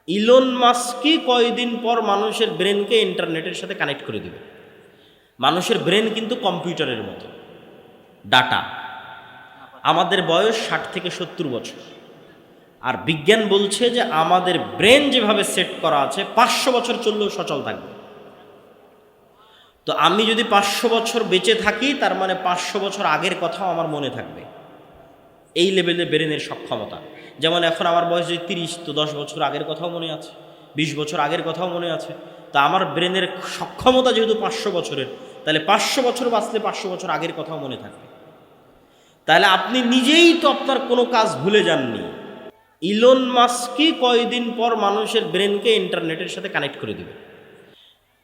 Elon মাস্কই কয়দিন পর মানুষের ব্রেনকে ইন্টারনেটের সাথে কানেক্ট করে দিবে। মানুষের ব্রেন কিন্তু কম্পিউটারের মতো ডাটা। আমাদের বয়স 60 থেকে 70 বছর, আর বিজ্ঞান বলছে যে আমাদের ব্রেন যেভাবে সেট করা আছে 500 বছর চললেও সচল থাকবে। তো আমি যদি 500 বছর বেঁচে থাকি, তার মানে 500 বছর আগের কথাও আমার মনে থাকবে। এই লেভেলে ব্রেনের সক্ষমতা। যেমন এখন আমার বয়স যদি 30, তো 10 বছর আগের কথাও মনে আছে, 20 বছর আগের কথাও মনে আছে। তা আমার ব্রেনের সক্ষমতা যেহেতু 500 বছরের, তাহলে 500 বছর বাঁচলে 500 বছর আগের কথাও মনে থাকবে। তাহলে আপনি নিজেই তো আপনার কোনো কাজ ভুলে যাননি। ইলন মাস্কই কয়দিন পর মানুষের ব্রেনকে ইন্টারনেটের সাথে কানেক্ট করে দিবে,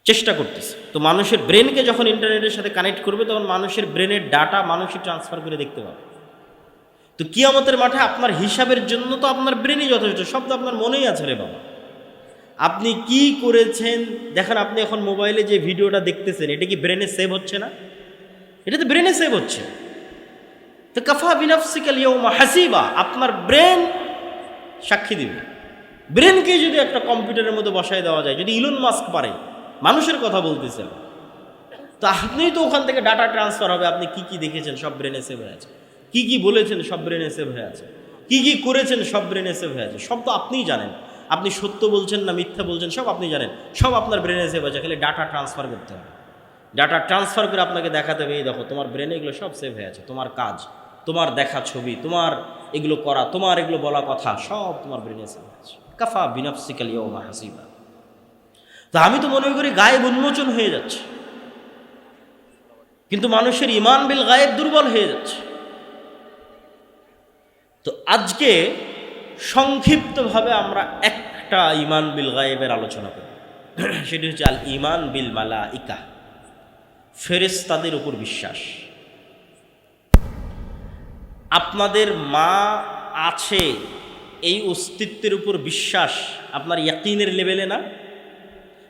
চেষ্টা করতেছে। তো মানুষের ব্রেনকে যখন ইন্টারনেটের সাথে কানেক্ট করবে, তখন মানুষের ব্রেনের ডাটা মানুষই ট্রান্সফার করে দেখতে পাবে। তো কিয়ামতের মাঠে আপনার হিসাবের জন্য তো আপনার ব্রেনই যথেষ্ট, সব তো আপনার মনেই আছে রে বাবা। আপনি কি করেছেন দেখেন, আপনি এখন মোবাইলে যে ভিডিওটা দেখতেছেন, এটা কি ব্রেনে সেভ হচ্ছে না? এটা তো ব্রেনে সেভ হচ্ছে। তো কাফা বিনাফসিকা আল-ইয়াওমা হাসিবা, আপনার ব্রেন সাক্ষী দিবে। ব্রেনকে যদি একটা কম্পিউটারের মধ্যে বসায় দেওয়া যায়, যদি ইলন মাস্ক পারে, মানুষের কথা বলতেছেন, তো আপনিই তো ওখান থেকে ডাটা ট্রান্সফার হবে। আপনি কি কি দেখেছেন সব ব্রেনে সেভ হয়ে আছে, কি কি বলেছেন সব ব্রেনে সেভ হয়ে আছে, কি কি করেছেন সব ব্রেনে সেভ হয়ে আছে। সব তো আপনিই জানেন। আপনি সত্য বলছেন না মিথ্যা বলছেন, সব আপনি জানেন, সব আপনার ব্রেনে সেভ আছে। খালি ডাটা ট্রান্সফার করতে হবে। ডাটা ট্রান্সফার করে আপনাকে দেখাতে হবে, এই দেখো তোমার ব্রেনে এগুলো সব সেভ হয়ে আছে। তোমার কাজ, তোমার দেখা ছবি, তোমার এগুলো করা, তোমার এগুলো বলা কথা, সব তোমার ব্রেনে সেভ হয়ে আছে। কাফা বিনাফসিকা আল-ইয়াওমা হাসিবা। তো আমি তো মনে করি গায়েব উন্মোচন হয়ে যাচ্ছে, কিন্তু মানুষের ঈমান বিল গায়েব দুর্বল হয়ে যাচ্ছে। তো আজকে সংক্ষিপ্তভাবে আমরা একটা ঈমান বিল গায়েবের আলোচনা করি, সেটি হচ্ছে আল ঈমান বিল মালাইকা, ফেরেশতাদের উপর বিশ্বাস। আপনাদের মা আছে এই অস্তিত্বের উপর বিশ্বাস আপনার ইয়াকিনের লেভেলে না?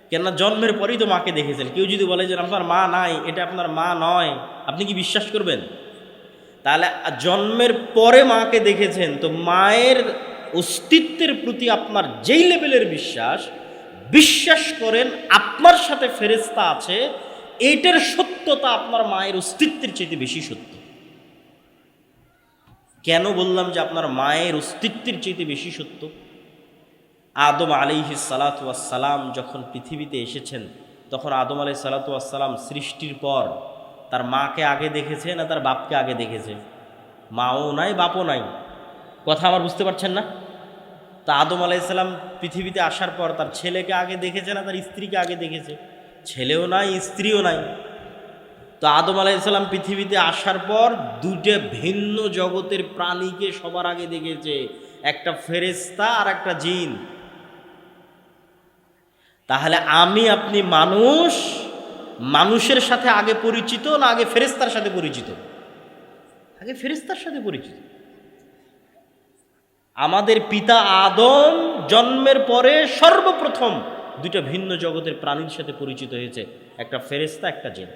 কেননা জন্মের পরেই তো মাকে দেখেছেন। কেউ যদি বলে যে আপনার মা নাই, এটা আপনার মা নয়, আপনি কি বিশ্বাস করবেন? তাহলে জন্মের পরে মাকে দেখেছেন, তো মায়ের অস্তিত্বের প্রতি আপনার যেই লেভেলের বিশ্বাস, বিশ্বাস করেন আপনার সাথে ফেরেশতা আছে, এইটার সত্যতা আপনার মায়ের অস্তিত্বের চাইতে বেশি সত্য। কেন বললাম যে আপনার মায়ের অস্তিত্বের চাইতে বেশি সত্য? আদম আলাইহিস সালাতু ওয়াস সালাম যখন পৃথিবীতে এসেছেন, তখন আদম আলাইহিস সালাতু ওয়াস সালাম সৃষ্টির পর তার মাকে আগে দেখেছে না তার বাপকে আগে দেখেছে? মাও নাই, বাপও নাই। কথা আমার বুঝতে পারছেন না? তা আদম আলাইহিস সালাম পৃথিবীতে আসার পর তার ছেলেকে আগে দেখেছে না তার স্ত্রীকে আগে দেখেছে? ছেলেও নাই, স্ত্রীও নাই। তো আদম আলাইহিস সালাম পৃথিবীতে আসার পর দুটো ভিন্ন জগতের প্রাণীকে সবার আগে দেখেছে, একটা ফেরেশতা আর একটা জিন। তাহলে আমি আপনি মানুষ, মানুষের সাথে আগে পরিচিত না আগে ফেরেশতার সাথে পরিচিত? আগে ফেরেশতার সাথে পরিচিত। আমাদের পিতা আদম জন্মের পরে সর্বপ্রথম দুইটা ভিন্ন জগতের প্রাণীর সাথে পরিচিত হয়েছে, একটা ফেরেশতা একটা জিন।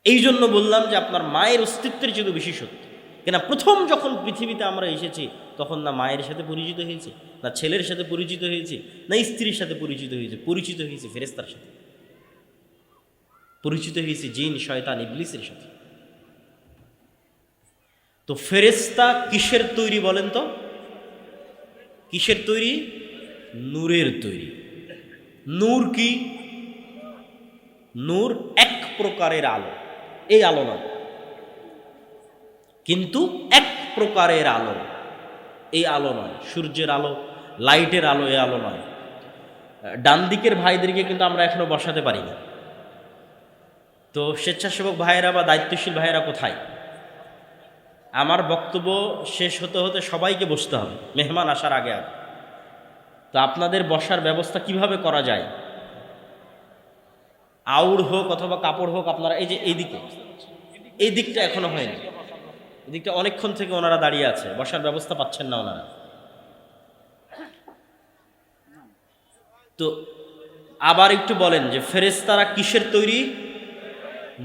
এই জন্য বললাম যে আপনার মায়ের অস্তিত্বের চেয়ে বেশি সত্য। কেন, প্রথম যখন পৃথিবীতে আমরা এসেছি, তখন না মায়ের সাথে পরিচিত হয়েছি, না ছেলের সাথে পরিচিত হয়েছি, না স্ত্রীর সাথে পরিচিত হয়েছে। পরিচিত হয়েছি ফেরেশতার সাথে, পরিচিত হয়েছি জিন, শয়তান, ইবলিসের সাথে। তো ফেরেশতা কিসের তৈরি বলেন তো? কিসের তৈরি? নূরের তৈরি। নূর কি? নূর এক প্রকারের আলো, এই আলো নয়, কিন্তু এক প্রকারের আলো, এই আলো নয়। সূর্যের আলো, লাইটের আলো, এই আলো নয়। ডান দিকের ভাইদেরকে কিন্তু আমরা এখনো বসাতে পারি না। তো স্বেচ্ছাসেবক ভাইয়েরা বা দায়িত্বশীল ভাইয়েরা কোথায়? আমার বক্তব্য শেষ হতে হতে সবাইকে বসতে হবে, মেহমান আসার আগে আগে। তো আপনাদের বসার ব্যবস্থা কিভাবে করা যায়? আউড় হোক অথবা কাপড় হোক, আপনারা এই যে এইদিকে, এই দিকটা এখনো হয়নি, এই দিকটা অনেকক্ষণ থেকে ওনারা দাঁড়িয়ে আছে, বসার ব্যবস্থা পাচ্ছেন না ওনারা। তো আবার একটু বলেন যে ফেরেশতারা কিসের তৈরি?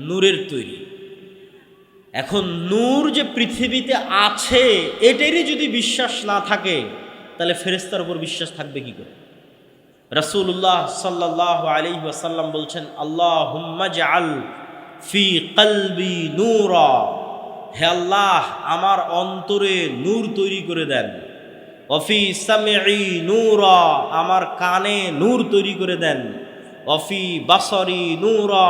নূরের তৈরি। এখন নূর যে পৃথিবীতে আছে এটারই যদি বিশ্বাস না থাকে তাহলে ফেরেশতার উপর বিশ্বাস থাকবে কি করে? রাসূলুল্লাহ সাল্লাল্লাহু আলাইহি ওয়াসাল্লাম বলছেন, আল্লাহুম্মা জাআল ফি কলবি নূরা, হে আল্লাহ আমার অন্তরে নূর তৈরি করে দেন। ওয়াফি সামঈ নূরা, আমার কানে নূর তৈরি করে দেন। ওয়াফি বাসরি নূরা,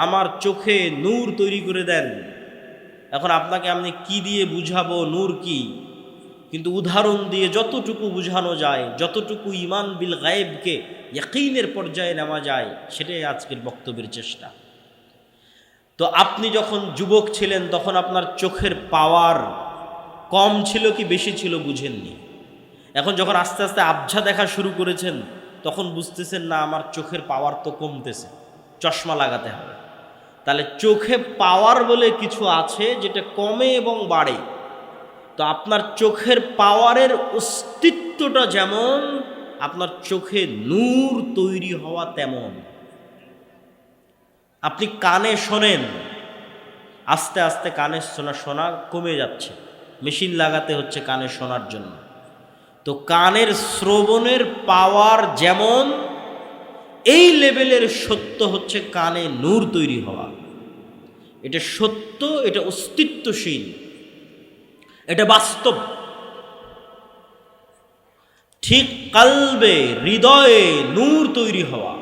আমার চোখে নূর তৈরি করে দেন। এখন আপনাকে আমি কি দিয়ে বুঝাবো নূর কি? কিন্তু উদাহরণ দিয়ে যতটুকু বুঝানো যায়, যতটুকু ঈমান বিল গায়েবকে ইয়াকিনের পর্যায়ে নেওয়া যায়, সেটাই আজকের বক্তব্যের চেষ্টা। তো আপনি যখন যুবক ছিলেন তখন আপনার চোখের পাওয়ার কম ছিল কি বেশি ছিল বুঝেননি। এখন যখন আস্তে আস্তে আবঝা দেখা শুরু করেছেন তখন বুঝতেছেন না আমার চোখের পাওয়ার তো কমতেছে, চশমা লাগাতে হবে। তাহলে চোখে পাওয়ার বলে কিছু আছে যেটা কমে এবং বাড়ে। তো আপনার চোখের পাওয়ারের অস্তিত্বটা যেমন, আপনার চোখে নূর তৈরি হওয়া তেমন। আপনি কানে শোনেন, আস্তে আস্তে কানে শোনা কমে যাচ্ছে, মেশিন লাগাতে হচ্ছে কানে শোনার জন্য। তো কানের শ্রবণের পাওয়ার যেমন, এই লেভেলের সত্য হচ্ছে কানে নূর তৈরি হওয়া। এটা সত্য, এটা অস্তিত্বশীল, এটা বাস্তব। ঠিক কালবে হৃদয়ে নূর তৈরি হওয়া,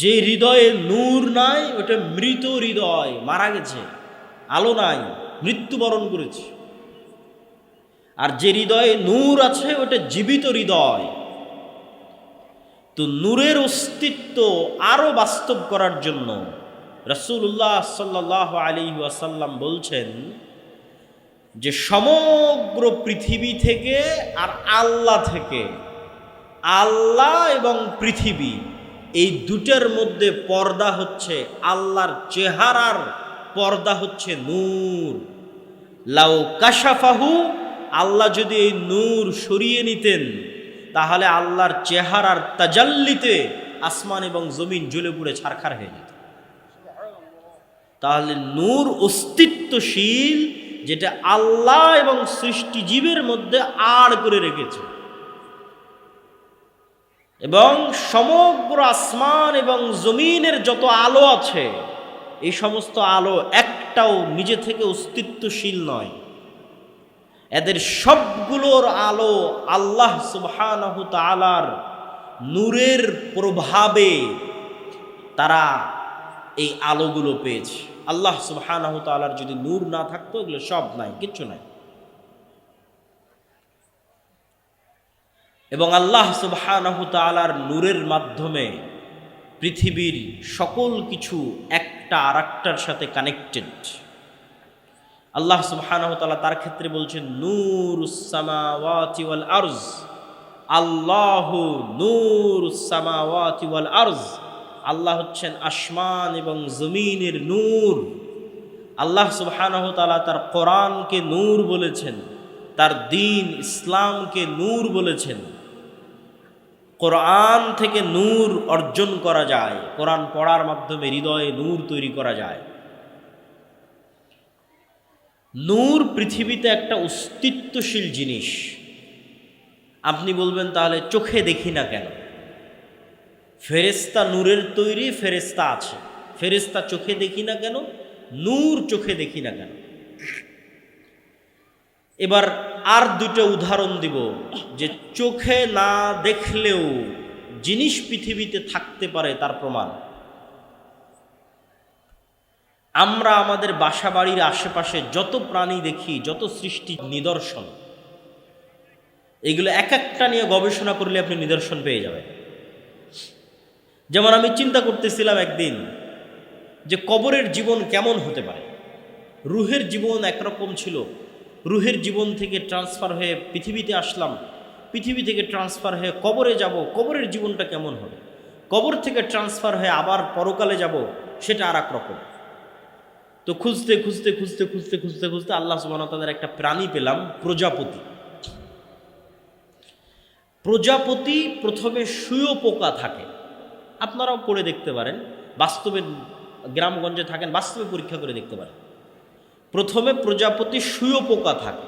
যে হৃদয়ে নূর নাই ওটা মৃত হৃদয়, মারা গেছে, আলো নাই, মৃত্যুবরণ করেছে। আর যে হৃদয়ে নূর আছে ওটা জীবিত হৃদয়। তো নূরের অস্তিত্ব আরো বাস্তব করার জন্য রাসূলুল্লাহ সাল্লাল্লাহু আলাইহি ওয়াসাল্লাম বলছেন যে সমগ্র পৃথিবী থেকে আর আল্লাহ থেকে, আল্লাহ এবং পৃথিবী এই দুটার মধ্যে পর্দা হচ্ছে আল্লাহর চেহারার পর্দা হচ্ছে নূর। লাউ কাশাফাহু, আল্লাহ যদি এই নূর সরিয়ে নিতেন তাহলে আল্লাহর চেহারার তাজাল্লিতে আসমান এবং জমিন জ্বলে পুড়ে ছারখার হয়ে যেত। তাহলে নূর অস্তিত্বশীল, যেটা আল্লাহ এবং সৃষ্টিজীবের মধ্যে আড় করে রেখেছে। এবং সমগ্র আসমান এবং জমিনের যত আলো আছে এই সমস্ত আলো একটাও নিজে থেকে অস্তিত্বশীল নয়। এদের সবগুলোর আলো আল্লাহ সুবহানাহু তাআলার নূরের প্রভাবে তারা এই আলোগুলো পেয়েছে। আল্লাহ সুবহানাহু তাআলার যদি নূর না থাকতো এগুলো সব নাই, কিচ্ছু নাই। এবং আল্লাহ সুবহানাহু তাআলার নূরের মাধ্যমে পৃথিবীর সকল কিছু একটা আরেকটার সাথে কানেক্টেড। আল্লাহ সুবহানাহু তাআলা তার ক্ষেত্রে বলছেন নূরুস সামাওয়াতি ওয়াল আরজ, আল্লাহু নূরুস সামাওয়াতি ওয়াল আরজ। আল্লাহ হচ্ছেন আসমান এবং জমিনের নূর। আল্লাহ সুবহানাহু তাআলা তার কোরআনকে নূর বলেছেন, তার দ্বীন ইসলামকে নূর বলেছেন। কোরআন থেকে নূর অর্জন করা যায়, কোরআন পড়ার মাধ্যমে হৃদয়ে নূর তৈরি করা যায়। নূর পৃথিবীতে একটা অস্তিত্বশীল জিনিস। আপনি বলবেন তাহলে চোখে দেখি না কেন? ফেরেশতা নূরের তৈরি, ফেরেশতা আছে, ফেরেশতা চোখে দেখি না কেন? নূর চোখে দেখি না কেন? এবার আর দুটো উদাহরণ দিব যে চোখে না দেখলেও জিনিস পৃথিবীতে থাকতে পারে তার প্রমাণ। আমরা আমাদের বাসা বাড়ির আশেপাশে যত প্রাণী দেখি, যত সৃষ্টি নিদর্শন, এগুলো এক একটা নিয়ে গবেষণা করলে আপনি নিদর্শন পেয়ে যাবেন। যেমন আমি চিন্তা করতেছিলাম একদিন যে কবরের জীবন কেমন হতে পারে। রুহের জীবন একরকম ছিল, রুহের জীবন থেকে ট্রান্সফার হয়ে পৃথিবীতে আসলাম, পৃথিবী থেকে ট্রান্সফার হয়ে কবরে যাব, কবরের জীবনটা কেমন হবে। কবর থেকে ট্রান্সফার হয়ে আবার পরকালে যাব, সেটা আর এক রকম। তো খুঁজতে খুঁজতে খুঁজতে খুঁজতে খুঁজতে খুঁজতে আল্লাহ সুবহানাহু ওয়া তাআলার একটা প্রাণী পেলাম, প্রজাপতি। প্রজাপতি প্রথমে শুঁয়োপোকা থাকে, আপনারাও পড়ে দেখতে পারেন, বাস্তবে গ্রামগঞ্জে থাকেন, বাস্তবে পরীক্ষা করে দেখতে পারেন। প্রথমে প্রজাপতি শুঁয়োপোকা থাকে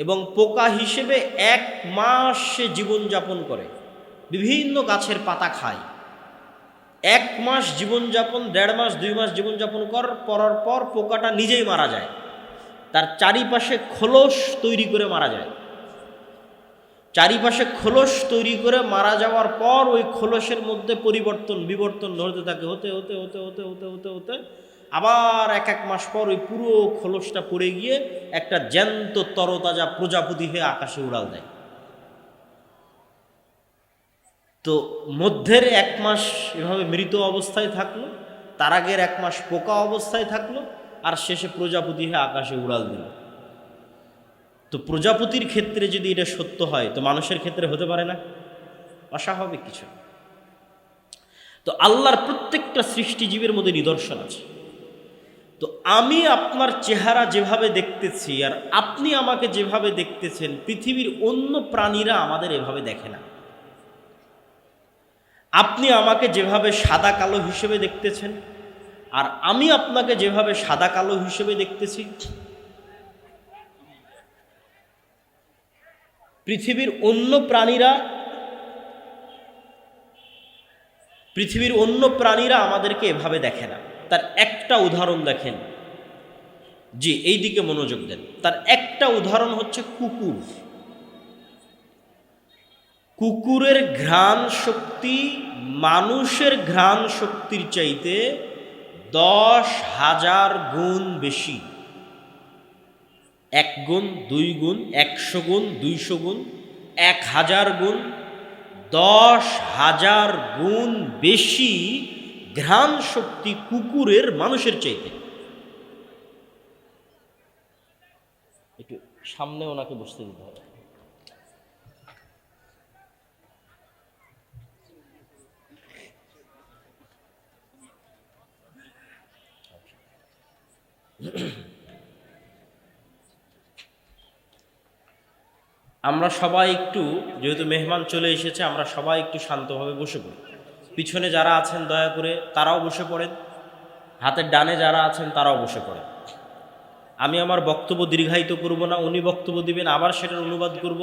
এবং পোকা হিসেবে 1 মাস সে জীবনযাপন করে, বিভিন্ন গাছের পাতা খায়। 1 মাস জীবনযাপন, 1.5 মাস 2 মাস জীবনযাপন করার পর পোকাটা নিজেই মারা যায়, তার চারিপাশে খোলস তৈরি করে মারা যায়। চারিপাশে খোলস তৈরি করে মারা যাওয়ার পর ওই খোলসের মধ্যে বিবর্তন হতে থাকে, হতে হতে হতে হতে হতে হতে হতে আবার 1 মাস পর ওই পুরো খোলসটা পড়ে গিয়ে একটা জ্যান্ত তরতাজা প্রজাপতি হয়ে আকাশে উড়াল দেয়। তো মধ্যের 1 মাস এভাবে মৃত অবস্থায় থাকলো, তার আগের 1 মাস পোকা অবস্থায় থাকলো, আর শেষে প্রজাপতি হয়ে আকাশে উড়াল দিল। তো প্রজাপতির ক্ষেত্রে যদি এটা সত্য হয়, তো মানুষের ক্ষেত্রে হতে পারে না? অস্বাভাবিক কিছু। তো আল্লাহর প্রত্যেকটা সৃষ্টিজীবের মধ্যে নিদর্শন আছে। তো আমি আপনার চেহারা যেভাবে দেখতেছি আর আপনি আমাকে যেভাবে দেখতেছেন, পৃথিবীর অন্য প্রাণীরা আমাদের এভাবে দেখে না। আপনি আমাকে যেভাবে সাদা কালো হিসেবে দেখতেছেন আর আমি আপনাকে যেভাবে সাদা কালো হিসেবে দেখতেছি, পৃথিবীর অন্য প্রাণীরা আমাদেরকে এভাবে দেখে না। তার একটা উদাহরণ দেখেন, জি এই দিকে মনোযোগ দেন। তার একটা উদাহরণ হচ্ছে কুকুর। কুকুরের ঘ্রাণ শক্তি মানুষের ঘ্রাণ শক্তির চাইতে 10,000 গুণ বেশি। 1 গুণ, 2 গুণ, 100 গুণ, 200 গুণ, 1000 গুণ, 10,000 গুণ বেশি ঘ্রাণ শক্তি কুকুরের মানুষের চাইতে। একটু সামনে ওনাকে বসতে দিতে হবে। আমরা সবাই একটু, যেহেতু মেহমান চলে এসেছে, আমরা সবাই একটু শান্তভাবে বসে পড়ি। পিছনে যারা আছেন দয়া করে তারাও বসে পড়েন, হাতের ডানে যারা আছেন তারাও বসে পড়েন। আমি আমার বক্তব্য দীর্ঘায়িত করব না, উনি বক্তব্য দিবেন, আবার সেটার অনুবাদ করব,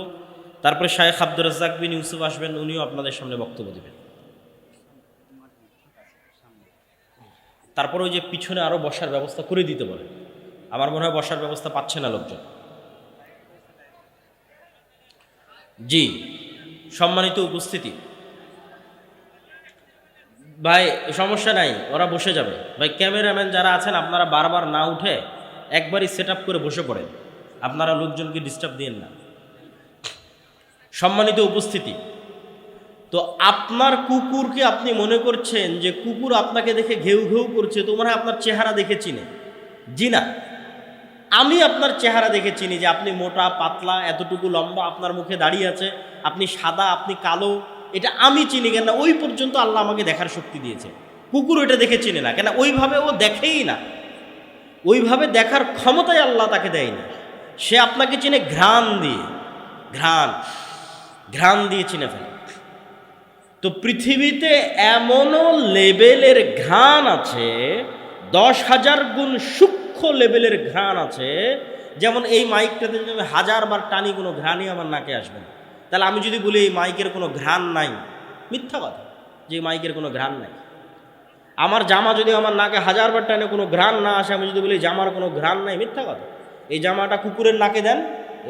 তারপরে শায়েখ আব্দুর রাজ্জাক বিন ইউসুফ আসবেন, উনিও আপনাদের সামনে বক্তব্য দিবেন। তারপর ওই যে পিছনে আরও বসার ব্যবস্থা করে দিতে বলে, আমার মনে হয় বসার ব্যবস্থা পাচ্ছে না লোকজন। জি, সম্মানিত উপস্থিতি, ভাই সমস্যা নাই, ওরা বসে যাবে। ভাই ক্যামেরাম্যান যারা আছেন আপনারা বারবার না উঠে একবারই সেট আপ করে বসে পড়েন, আপনারা লোকজনকে ডিস্টার্ব দিয়েন না। সম্মানিত উপস্থিতি, তো আপনার কুকুরকে আপনি মনে করছেন যে কুকুর আপনাকে দেখে ঘেউ ঘেউ করছে, তো মনে হয় আপনার চেহারা দেখে চিনে। জি না, আমি আপনার চেহারা দেখে চিনি যে আপনি মোটা পাতলা, এতটুকু লম্বা, আপনার মুখে দাড়ি আছে, আপনি সাদা, আপনি কালো, এটা আমি চিনি। কেন? ওই পর্যন্ত আল্লাহ আমাকে দেখার শক্তি দিয়েছে। কুকুর ওইটা দেখে চিনে না, কেন? ওইভাবে ও দেখেই না, ওইভাবে দেখার ক্ষমতাই আল্লাহ তাকে দেয়নি। সে আপনাকে চিনে ঘ্রাণ দিয়ে, ঘ্রাণ দিয়ে চিনে ফেলে। তো পৃথিবীতে এমনও লেভেলের ঘ্রাণ আছে, 10,000 গুণ সূক্ষ্ম লেভেলের ঘ্রাণ আছে। যেমন এই মাইকটাতে যদি আমি 1000 বার টানি, কোনো ঘ্রাণই আমার নাকে আসবে না। তাহলে আমি যদি বলি এই মাইকের কোনো ঘ্রাণ নাই, মিথ্যা কথা, যে মাইকের কোনো ঘ্রাণ নাই। আমার জামা যদি আমার নাকে 1000 বার টানে কোনো ঘ্রাণ না আসে, আমি যদি বলি জামার কোনো ঘ্রাণ নাই, মিথ্যা কথা। এই জামাটা কুকুরের নাকে দেন,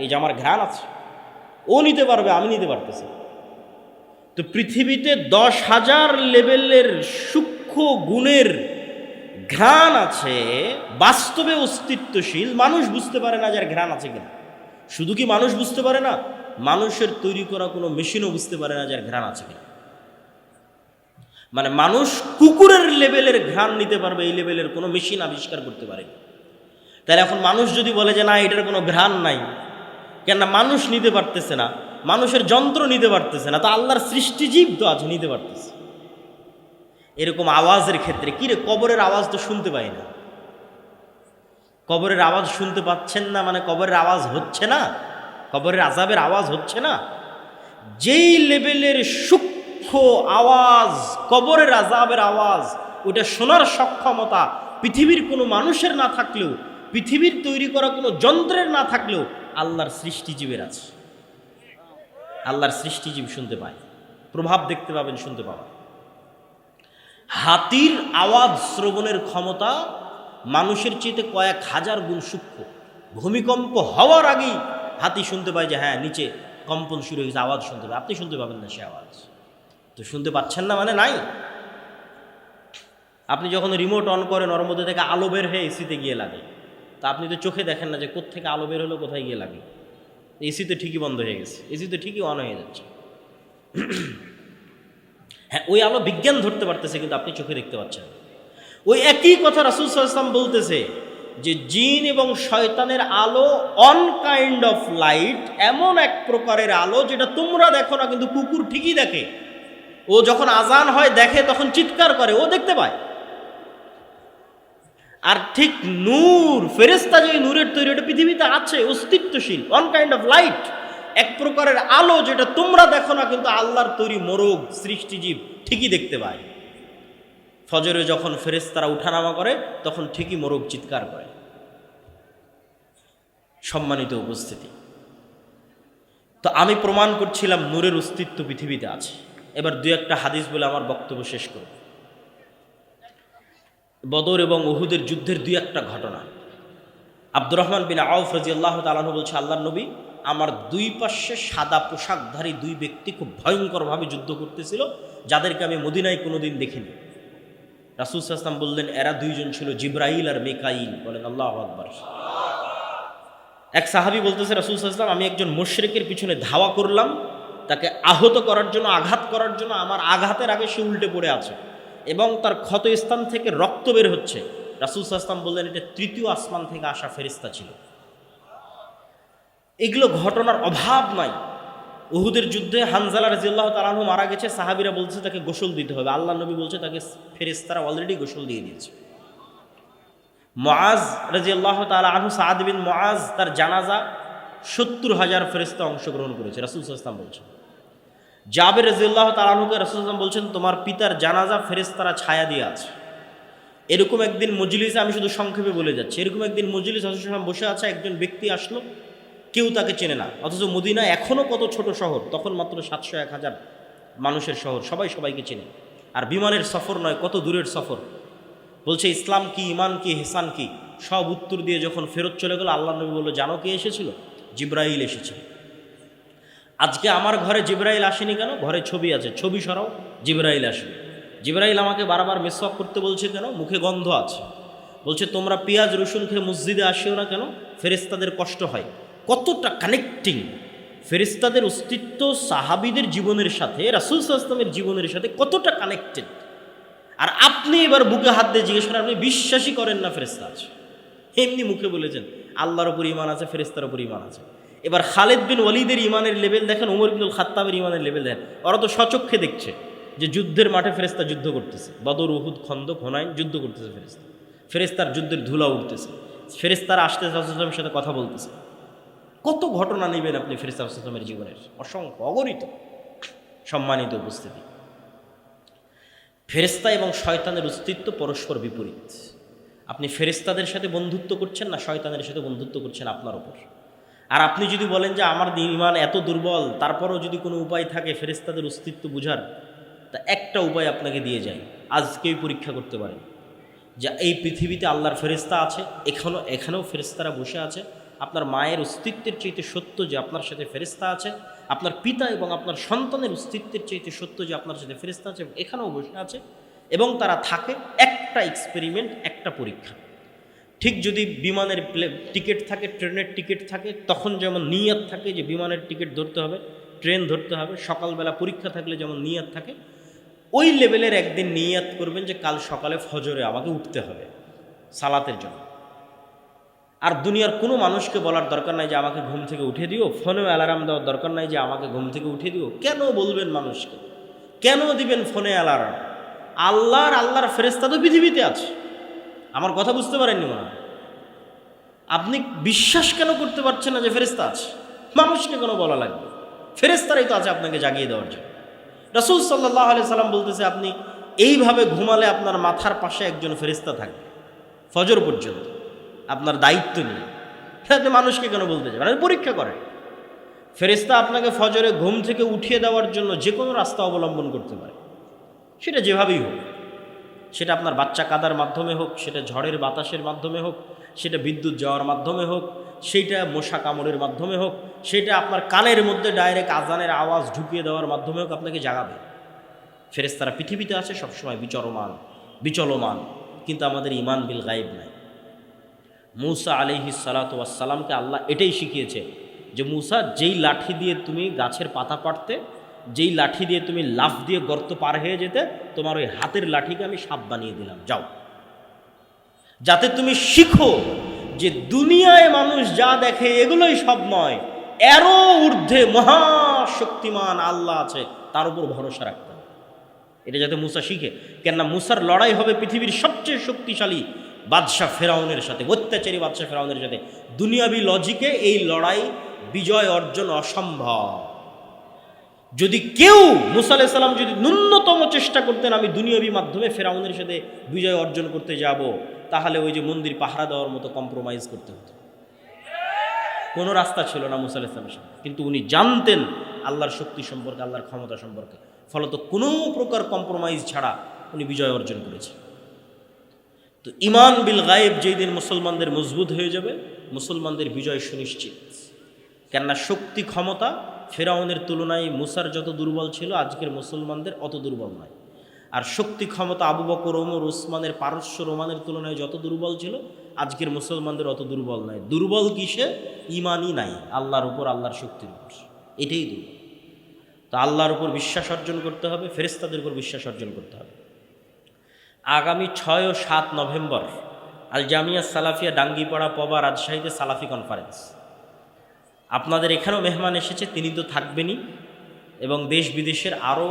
এই জামার ঘ্রাণ আছে, ও নিতে পারবে, আমি নিতে পারতেছি। তো পৃথিবীতে 10,000 লেভেলের সূক্ষ্ম গুণের ঘ্রাণ আছে, বাস্তবে অস্তিত্বশীল। মানুষ বুঝতে পারে না যার ঘ্রাণ আছে কিনা। শুধু কি মানুষ বুঝতে পারে না, মানুষের তৈরি করা কোনো মেশিনও বুঝতে পারে না যার ঘ্রাণ আছে কিনা। মানে মানুষ কুকুরের লেভেলের ঘ্রাণ নিতে পারবে, এই লেভেলের কোনো মেশিন আবিষ্কার করতে পারে। তাহলে এখন মানুষ যদি বলে যে না এটার কোনো ঘ্রাণ নাই, কেন? মানুষ নিতে পারতেছে না, মানুষের যন্ত্র নিতে পারতেছে না, তো আল্লাহর সৃষ্টিজীব তো আছে, নিতে পারতেছে। এরকম আওয়াজের ক্ষেত্রে কি রে, কবরের আওয়াজ তো শুনতে পাই না। কবরের আওয়াজ শুনতে পাচ্ছেন না মানে কবরের আওয়াজ হচ্ছে না, কবরের আযাবের আওয়াজ হচ্ছে না। যেই লেভেলের সূক্ষ্ম আওয়াজ, কবরের আযাবের আওয়াজ, ওটা শোনার সক্ষমতা পৃথিবীর কোনো মানুষের না থাকলেও পৃথিবীর তৈরি করা কোনো যন্ত্রের না থাকলেও আল্লাহর সৃষ্টিজীবের আছে। আল্লাহর সৃষ্টিজীব শুনতে পায়, প্রভাব দেখতে পাবেন, শুনতে পাবেন। হাতির আওয়াজ শ্রবণের ক্ষমতা মানুষের চেয়ে কয়েক হাজার গুণ সূক্ষ্ম। ভূমিকম্প হওয়ার আগেই হাতি শুনতে পায় যে হ্যাঁ নিচে কম্পন শুরু হয়েছে, আওয়াজ শুনতে পায়। আপনি শুনতে পাবেন না সে আওয়াজ, তো শুনতে পাচ্ছেন না মানে নাই। আপনি যখন রিমোট অন করেন ওর মধ্যে থেকে আলো বের হয়ে এসিতে গিয়ে লাগে, তা আপনি তো চোখে দেখেন না যে কোত্থেকে আলো বের হলো, কোথায় গিয়ে লাগে। এসি তো ঠিকই বন্ধ হয়ে গেছে, এসি তো ঠিকই অন হয়ে যাচ্ছে। হ্যাঁ, ওই আলো বিজ্ঞান ধরতে পারতেছে, কিন্তু আপনি চোখে দেখতে পাচ্ছেন। ওই একই কথা রাসূল সাল্লাল্লাহু আলাইহি ওয়াসাল্লাম বলতেছে যে জিন এবং শয়তানের আলো অন কাইন্ড অফ লাইট, এমন এক প্রকারের আলো যেটা তোমরা দেখো না, কিন্তু কুকুর ঠিকই দেখে। ও যখন আজান হয় দেখে, তখন চিৎকার করে, ও দেখতে পায়। আর ঠিক নূর, ফেরেশতা যে নূরের তৈরি, এটা পৃথিবীতে আছে, অস্তিত্বশীল, অন কাইন্ড অফ লাইট, এক প্রকারের আলো যেটা তোমরা দেখো না, কিন্তু আল্লাহর তৈরি মোরগ সৃষ্টিজীব ঠিকই দেখতে পায়। ফজরে যখন ফেরেশতারা উঠানামা করে, তখন ঠিকই মোরগ চিৎকার করে। সম্মানিত উপস্থিতি, তো আমি প্রমাণ করছিলাম নূরের অস্তিত্ব পৃথিবীতে আছে। এবার দুই একটা হাদিস বলে আমার বক্তব্য শেষ করব। বদর এবং উহুদের যুদ্ধের দুই একটা ঘটনা। আব্দুর রহমান বিন আউফ রাদিয়াল্লাহু তাআলা আনহু বলছে, আল্লাহর নবী, আমার দুই পাশে সাদা পোশাকধারী দুই ব্যক্তি খুব ভয়ঙ্করভাবে যুদ্ধ করতেছিল, যাদেরকে আমি মদিনায় কোনোদিন দেখিনি। রাসূল সাল্লাল্লাহু আলাইহি ওয়াসাল্লাম বললেন, এরা দুইজন ছিল জিবরাইল আর মিকাইল। বলেন আল্লাহু আকবার। এক সাহাবী বলতেছে, রাসূল সাল্লাল্লাহু আলাইহি ওয়াসাল্লাম, আমি একজন মুশরিকের পিছনে ধাওয়া করলাম, তাকে আহত করার জন্য, আঘাত করার জন্য। আমার আঘাতের আগে সে উল্টে পড়ে আছে এবং তার ক্ষত স্থান থেকে রক্ত বের হচ্ছে। রাসূল সাল্লাল্লাহু আলাইহি ওয়াসাল্লাম বললেন, এটা তৃতীয় আসমান থেকে আসা ফেরেশতা ছিল। এগুলো ঘটনার অভাব নাই। উহুদের যুদ্ধে হানজালা রাদিয়াল্লাহু তাআলা আনহু মারা গেছে, সাহাবীরা বলছে তাকে গোসল দিতে হবে। আল্লাহর নবী বলছে তাকে ফেরেশতারা অলরেডি গোসল দিয়ে দিয়েছে। মুআজ রাদিয়াল্লাহু তাআলা আনহু, সাদ বিন মুআজ, তার জানাজা ৭০,০০০ ফেরেশতা অংশগ্রহণ করেছে, রাসূল সাল্লাল্লাহু আলাইহি ওয়াসাল্লাম বলছেন। জাবের রাদিয়াল্লাহু তাআলা আনহুকে রাসূল সাল্লাল্লাহু আলাইহি ওয়াসাল্লাম বলছেন, তোমার পিতার জানাজা ফেরেশতারা ছায়া দিয়ে আছে। এরকম একদিন মজলিসে, আমি শুধু সংক্ষেপে বলে যাচ্ছি, এরকম একদিন মজলিস রাসূল সাল্লাল্লাহু আলাইহি ওয়াসাল্লাম বসে আছে, একজন ব্যক্তি আসলো, কেউ তাকে চেনে না, অথচ মদিনা এখনও কত ছোট শহর, তখন মাত্র ৭০০-১,০০০ মানুষের শহর, সবাই সবাইকে চেনে। আর বিমানের সফর নয়, কত দূরের সফর। বলছে ইসলাম কি, ইমান কি, হেসান কি, সব উত্তর দিয়ে যখন ফেরত চলে গেল, আল্লাহ নবী বলল, জানো কে এসেছিল? জিবরাইল এসেছিল। আজকে আমার ঘরে জিবরাইল আসেনি কেন? ঘরে ছবি আছে, ছবি সরাও, জিবরাইল আসবে। জিবরাইল আমাকে বারবার মিসওয়াক করতে বলছে কেন? মুখে গন্ধ আছে। বলছে তোমরা পেঁয়াজ রসুন খেয়ে মসজিদে আসিও না কেন? ফেরেশতাদের কষ্ট হয়। কতটা কানেক্টিং ফেরেশতাদের অস্তিত্ব সাহাবীদের জীবনের সাথে, রাসূল সাল্লাল্লাহু আলাইহি ওয়াসাল্লামের জীবনের সাথে কতটা কানেক্টেড। আর আপনি এবার বুকে হাত দিয়ে জিজ্ঞেস করেন, আপনি বিশ্বাসই করেন না ফেরেশতা আছে। এমনি মুখে বলেছেন আল্লাহর উপর ঈমান আছে, ফেরেশতার উপর ঈমান আছে। এবার খালিদ বিন ওয়ালিদের ঈমানের লেভেল দেখেন, ওমর ইবনুল খাত্তাবের ঈমানের লেভেল দেখেন। ওরা তো স্বচক্ষে দেখছে যে যুদ্ধের মাঠে ফেরেশতা যুদ্ধ করতেছে, বদর, উহুদ, খন্দক, হুনাইন যুদ্ধ করতেছে ফেরেশতা। ফেরেশতার যুদ্ধের ধুলা উঠতেছে, ফেরেশতারা আসতে রাসূল সাল্লাল্লাহু আলাইহি ওয়াসাল্লামের সাথে কথা বলতেছে। কত ঘটনা নেবেন আপনি ফেরেশতা সাল্লাল্লাহু আলাইহি ওয়াসাল্লামের জীবনের, অসংখ্য, অগণিত। সম্মানিত উপস্থিতি, ফেরেশতা এবং শয়তানের অস্তিত্ব পরস্পর বিপরীত। আপনি ফেরেশতাদের সাথে বন্ধুত্ব করছেন না শয়তানের সাথে বন্ধুত্ব করছেন আপনার ওপর। আর আপনি যদি বলেন যে আমার ঈমান এত দুর্বল, তারপরেও যদি কোনো উপায় থাকে ফেরেশতাদের অস্তিত্ব বুঝার, তা একটা উপায় আপনাকে দিয়ে যায়। আজকেই পরীক্ষা করতে পারেন যে এই পৃথিবীতে আল্লাহর ফেরেশতা আছে, এখানেও ফেরেশতারা বসে আছে। আপনার মায়ের অস্তিত্বের চাইতে সত্য যে আপনার সাথে ফেরেশতা আছে, আপনার পিতা এবং আপনার সন্তানের অস্তিত্বের চাইতে সত্য যে আপনার সাথে ফেরেশতা আছে, এখানেও বসে আছে এবং তারা থাকে। একটা এক্সপেরিমেন্ট, একটা পরীক্ষা। ঠিক যদি বিমানের টিকিট থাকে, ট্রেনের টিকিট থাকে, তখন যেমন নিয়ত থাকে যে বিমানের টিকিট ধরতে হবে, ট্রেন ধরতে হবে, সকালবেলা পরীক্ষা থাকলে যেমন নিয়ত থাকে, ওই লেভেলের একদিন নিয়ত করবেন যে কাল সকালে ফজরে আমাকে উঠতে হবে সালাতের জন্য। আর দুনিয়ার কোনো মানুষকে বলার দরকার নাই যে আমাকে ঘুম থেকে উঠে দিও, ফোনেও অ্যালার্ম দেওয়ার দরকার নাই যে আমাকে ঘুম থেকে উঠে দিও। কেন বলবেন মানুষকে? কেন দিবেন ফোনে অ্যালার্ম? আল্লাহর ফেরেশতা তো পৃথিবীতে আছে। আমার কথা বুঝতে পারেননি মনে হয়? আপনি বিশ্বাস কেন করতে পারছেন না যে ফেরেশতা আছে? মানুষকে কেন বলা লাগবে? ফেরেশতারাই তো আছে আপনাকে জাগিয়ে দেওয়ার জন্য। রাসূল সাল্লাল্লাহু আলাইহি সাল্লাম বলতেছে, আপনি এইভাবে ঘুমালে আপনার মাথার পাশে একজন ফেরেশতা থাকবে ফজর পর্যন্ত। আপনার দায়িত্ব নিয়ে। আপনি মানুষকে কেন বলতে যাবেন? আপনি পরীক্ষা করেন। ফেরেশতা আপনাকে ফজরে ঘুম থেকে উঠিয়ে দেওয়ার জন্য যে কোনো রাস্তা অবলম্বন করতে পারে, সেটা যেভাবেই হোক। সেটা আপনার বাচ্চা কাদার মাধ্যমে হোক, সেটা ঝড়ের বাতাসের মাধ্যমে হোক, সেটা বিদ্যুৎ যাওয়ার মাধ্যমে হোক, সেইটা মশা কামড়ের মাধ্যমে হোক, সেটা আপনার কানের মধ্যে ডাইরেক্ট আজানের আওয়াজ ঢুকিয়ে দেওয়ার মাধ্যমে হোক, আপনাকে জাগাবে। ফেরেশতারা পৃথিবীতে আছে সবসময় বিচলমান, কিন্তু আমাদের ঈমান বিল গায়েব নাই। মূসা আলাইহিস সালাতু ওয়াস সালামকে আল্লাহ এটাই শিখিয়েছে যে মূসা, যেই লাঠি দিয়ে তুমি গাছের পাতা পাড়তে, যেই লাঠি দিয়ে তুমি লাফ দিয়ে গর্ত পার হয়ে যেতে, তোমার ওই হাতের লাঠিকে আমি সাপ বানিয়ে দিলাম, যাও। যাতে তুমি শিখো যে দুনিয়ায় মানুষ যা দেখে এগুলোই সব নয়, এরও ঊর্ধ্বে মহাশক্তিমান আল্লাহ আছে, তার উপর ভরসা রাখতে হবে। এটা যাতে মূসা শিখে। কেননা মূসার লড়াই হবে পৃথিবীর সবচেয়ে শক্তিশালী বাদশাহ ফেরাউনের সাথে, অত্যাচারী বাদশাহ ফেরাউনের সাথে। দুনিয়াবি লজিকে এই লড়াই বিজয় অর্জন অসম্ভব। যদি কেউ, মূসা আলাইহিস সালাম যদি ন্যূনতম চেষ্টা করতেন আমি দুনিয়াবি মাধ্যমে ফেরাউনের সাথে বিজয় অর্জন করতে যাব, তাহলে ওই যে মন্দির পাহারা দেওয়ার মতো কম্প্রোমাইজ করতে হতো। কোনো রাস্তা ছিল না মূসা আলাইহিস সালামের সাথে। কিন্তু উনি জানতেন আল্লাহর শক্তি সম্পর্কে, আল্লাহর ক্ষমতা সম্পর্কে, ফলত কোনো প্রকার কম্প্রোমাইজ ছাড়া উনি বিজয় অর্জন করেছেন। তো ঈমান বিল গায়েব যেই দিন মুসলমানদের মজবুত হয়ে যাবে, মুসলমানদের বিজয় সুনিশ্চিত। কেননা শক্তি ক্ষমতা ফেরাউনের তুলনায় মূসার যত দুর্বল ছিল, আজকের মুসলমানদের অত দুর্বল নয়। আর শক্তি ক্ষমতা আবু বকর, ওমর, উসমানের, পারস্য রোমানের তুলনায় যত দুর্বল ছিল, আজকের মুসলমানদের অত দুর্বল নয়। দুর্বল কিসে? ঈমানই নাই আল্লাহর উপর, আল্লাহর শক্তির উপর, এটাই দুর্বল। তো আল্লাহর উপর বিশ্বাস অর্জন করতে হবে, ফেরেশতাদের উপর বিশ্বাস অর্জন করতে হবে। আগামী 6 ও 7 নভেম্বর আল জামিয়া সালাফিয়া ডাঙ্গিপাড়া পবা রাজশাহীতে সালাফি কনফারেন্স। আপনাদের এখানেও মেহমান এসেছে, তিনি তো থাকবেনই, এবং দেশ বিদেশের আরও